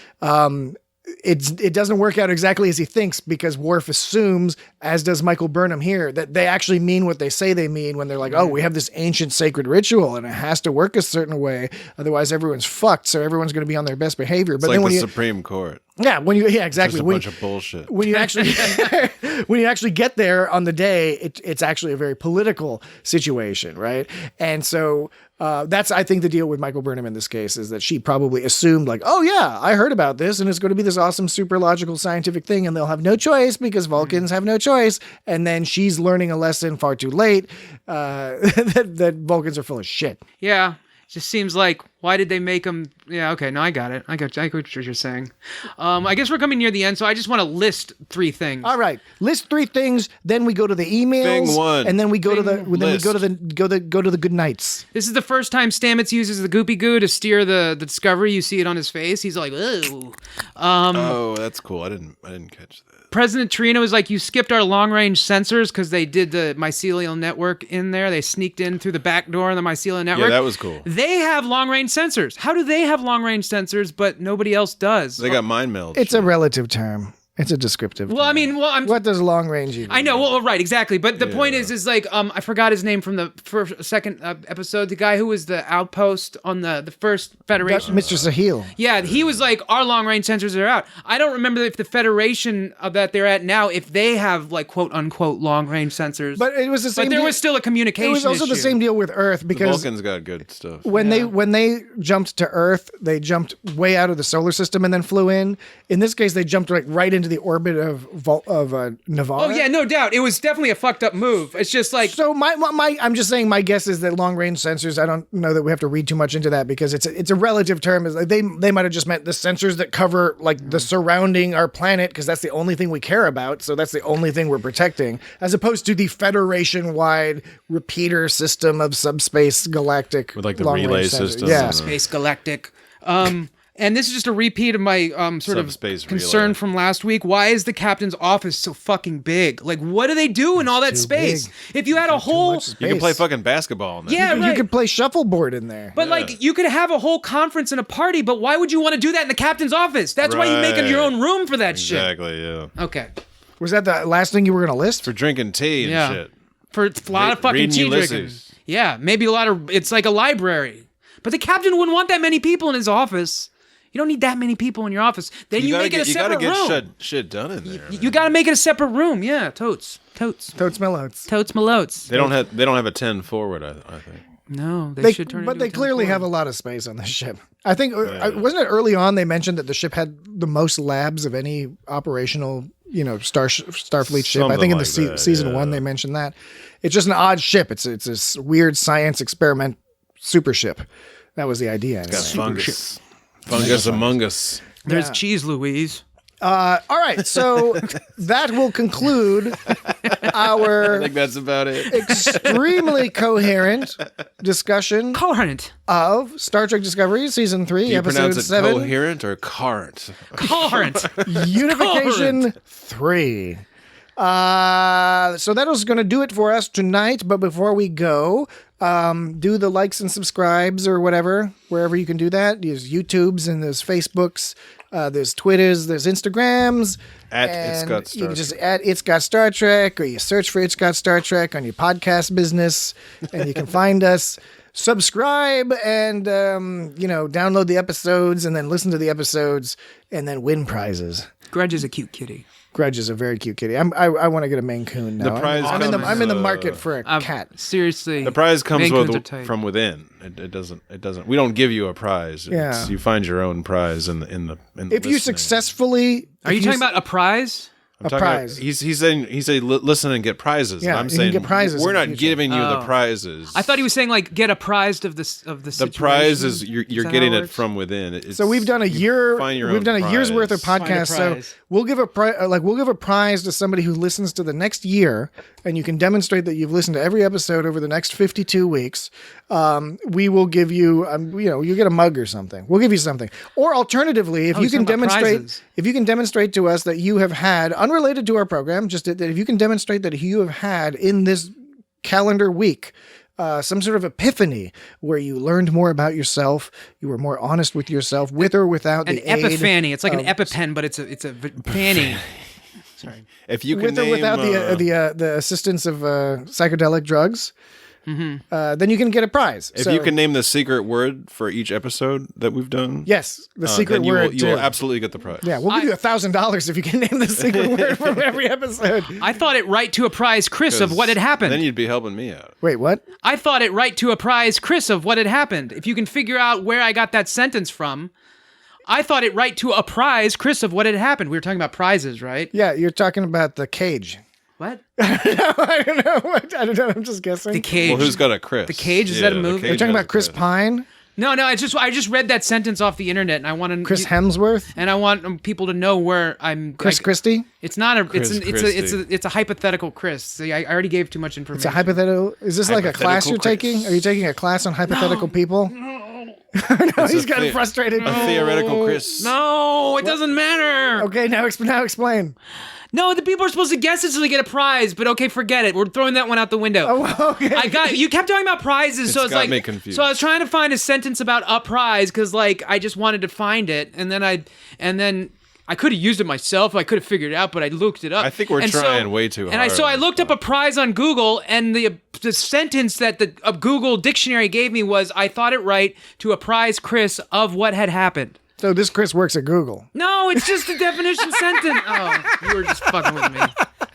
it doesn't work out exactly as he thinks, because Worf assumes, as does Michael Burnham here, that they actually mean what they say they mean when they're like, oh, we have this ancient sacred ritual and it has to work a certain way, otherwise everyone's fucked, so everyone's going to be on their best behavior. But it's then like when the Supreme Court. Yeah, exactly. Just a bunch of bullshit. When you actually get there on the day, it's actually a very political situation, right? And so that's, I think, the deal with Michael Burnham in this case, is that she probably assumed like, oh yeah, I heard about this and it's going to be this awesome super logical scientific thing and they'll have no choice because Vulcans have no choice. And then she's learning a lesson far too late that Vulcans are full of shit. Yeah. Just seems like, why did they make them? Yeah, okay, no, I got it. I get what you're saying. I guess we're coming near the end, so I just want to list 3 things. All right, list 3 things. Then we go to the emails, Thing 1. and then we go to the good nights. This is the first time Stamets uses the Goopy Goo to steer the Discovery. You see it on his face. He's like, "Ooh." Oh, that's cool. I didn't catch that. President Tarina was like, you skipped our long-range sensors because they did the mycelial network in there. They sneaked in through the back door in the mycelial network. Yeah, that was cool. They have long-range sensors. How do they have long-range sensors, but nobody else does? They got mind meld. It's a relative term. It's a descriptive term. What does long range even mean? I know, well, right, exactly. But the point is like, I forgot his name from the second episode. The guy who was the outpost on the first Federation. Mr. Sahil. Yeah, he was like, our long range sensors are out. I don't remember if the Federation that they're at now, if they have like quote unquote long range sensors. But it was the same. But there was still a communication. It was also issue. the same deal with Earth, because the Vulcans got good stuff. When they jumped to Earth, they jumped way out of the solar system and then flew in. In this case, they jumped like right into the orbit of Navarre. Oh yeah, no doubt. It was definitely a fucked up move. It's just like, so I'm just saying, my guess is that long range sensors, I don't know that we have to read too much into that, because it's a relative term. Is like they might have just meant the sensors that cover like the surrounding our planet, because that's the only thing we care about, so that's the only thing we're protecting, as opposed to the Federation wide repeater system of subspace galactic with like the relay system. Yeah, space galactic. And this is just a repeat of my sort of concern relay from last week. Why is the captain's office so fucking big? Like, what do they do in all that space? Big. If you had a whole... You can play fucking basketball in there. Yeah, you could play shuffleboard in there. But like, you could have a whole conference and a party, but why would you want to do that in the captain's office? That's why you make your own room for that shit. Exactly, yeah. Okay. Was that the last thing you were going to list? For drinking tea and shit. For a lot of fucking tea drinking. Yeah, maybe it's like a library. But the captain wouldn't want that many people in his office. You don't need that many people in your office. Then you make it a separate room. You gotta get shit done in there. You gotta make it a separate room. Yeah, totes malotes. They don't have a 10 forward. I think. No, they should turn. But they clearly have a lot of space on the ship. I think wasn't it early on they mentioned that the ship had the most labs of any operational, Starfleet ship. I think in the season 1 they mentioned that. It's just an odd ship. It's this weird science experiment super ship. That was the idea. It's got fungus. Fungus among us. There's cheese, Louise. All right, so that will conclude our I think that's about it. Extremely coherent discussion of Star Trek Discovery Season 3, Do you Episode 7. Coherent or current? Current. Unification 3. So that was going to do it for us tonight, but before we go, do the likes and subscribes or whatever, wherever you can do that. There's YouTubes and there's Facebooks, there's Twitters, there's Instagrams. It's Got Star You can just add It's Got Star Trek, or you search for It's Got Star Trek on your podcast business, and you can find us. Subscribe and, download the episodes and then listen to the episodes and then win prizes. Grudge is a cute kitty. Grudge is a very cute kitty. I want to get a Maine Coon now. I'm in the market for a cat. Seriously, the prize comes from within. It doesn't. We don't give you a prize. Yeah. You find your own prize in the. If you successfully, are you talking about a prize? Prize. He's saying listen and get prizes. Yeah, I'm saying get prizes we're not giving you the prizes. I thought he was saying like get apprised of the situation. The prize is you're getting it from within. So we've done a year. We've done a year's worth of podcasts. So we'll give a prize to somebody who listens to the next year, and you can demonstrate that you've listened to every episode over the next 52 weeks. We will give you, you get a mug or something. We'll give you something. Or alternatively, if you can demonstrate to us that you have had, unrelated to our program, just that if you can demonstrate that you have had in this calendar week, some sort of epiphany where you learned more about yourself, you were more honest with yourself, with or without the aid. An epiphany. It's like an EpiPen, but it's a fanny. Sorry. If you can with or without the assistance of psychedelic drugs. Mm-hmm. Then you can get a prize. If you can name the secret word for each episode that we've done, yes, the secret word. You will absolutely get the prize. Yeah, we'll give you $1,000 if you can name the secret word from every episode. I thought it right to apprise Chris of what had happened. Then you'd be helping me out. Wait, what? I thought it right to apprise Chris of what had happened. If you can figure out where I got that sentence from. I thought it right to apprise Chris of what had happened. We were talking about prizes, right? Yeah, you're talking about the cage. What? I don't know. I'm just guessing. The Cage. Well, who's got a Chris? The Cage, is that a movie? You're talking about Chris Pine? No, I just read that sentence off the internet, and I want to Chris Hemsworth, and I want people to know where I'm. Chris Christie. It's not a. It's a hypothetical Chris. See, I already gave too much information. It's a hypothetical. Is this like a class you're taking? Are you taking a class on hypothetical people? No, he's gotten frustrated. A theoretical Chris. No, it doesn't matter. Okay, now explain. No, the people are supposed to guess it so they get a prize, but okay, forget it. We're throwing that one out the window. Oh, okay. You kept talking about prizes, so it's like, me confused. So I was trying to find a sentence about a prize because, like, I just wanted to find it, and then I could have used it myself. I could have figured it out, but I looked it up. I think we're trying way too hard. And I looked up a prize on Google, and the sentence that the Google dictionary gave me was, I thought it right to apprise Chris of what had happened. So this Chris works at Google. No, it's just a definition sentence. Oh, you were just fucking with me.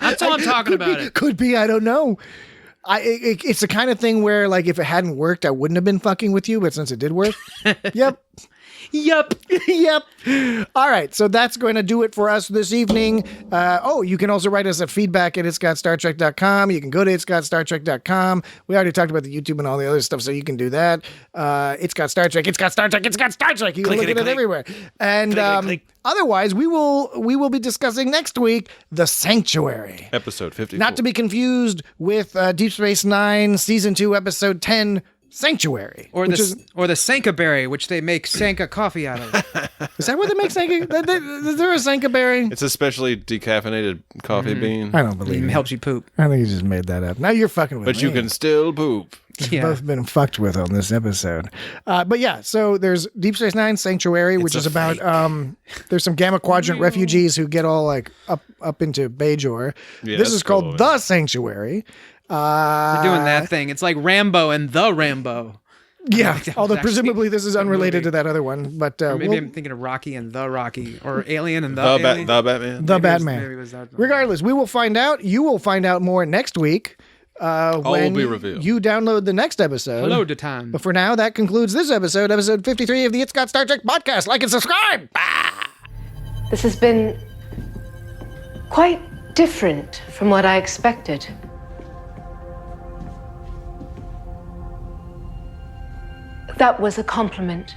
That's all I'm talking about. Could be. I don't know. It's the kind of thing where, like, if it hadn't worked, I wouldn't have been fucking with you. But since it did work, yep. All right, so that's going to do it for us this evening. You can also write us at feedback@itsgotstartrek.com. You can go to itsgotstartrek.com. We already talked about the YouTube and all the other stuff, so you can do that. It's Got Star Trek. It's Got Star Trek. It's Got Star Trek. You can look at it everywhere. And otherwise, we will be discussing next week The Sanctuary, episode 54. Not to be confused with Deep Space Nine, Season 2, Episode 10. Sanctuary. Or the Sanka berry, which they make Sanka coffee out of. Is that what they make Sanka? Is there a Sanka berry? It's a specially decaffeinated coffee bean. I don't believe it. Helps you poop. I think you just made that up. Now you're fucking with me. But you can still poop. We've both been fucked with on this episode. But yeah, so there's Deep Space Nine Sanctuary, which is about there's some Gamma Quadrant refugees who get all like up into Bajor. Yeah, this is called The Sanctuary. They're doing that thing. It's like Rambo and the Rambo. Yeah, although presumably this is unrelated to that other one. But maybe I'm thinking of Rocky and the Rocky, or Alien and the Alien. The Batman. The Batman. Regardless, we will find out. You will find out more next week. When will be revealed. You download the next episode. Hello to time. But for now, that concludes this episode 53 of the It's Got Star Trek podcast. Like and subscribe. This has been quite different from what I expected. That was a compliment.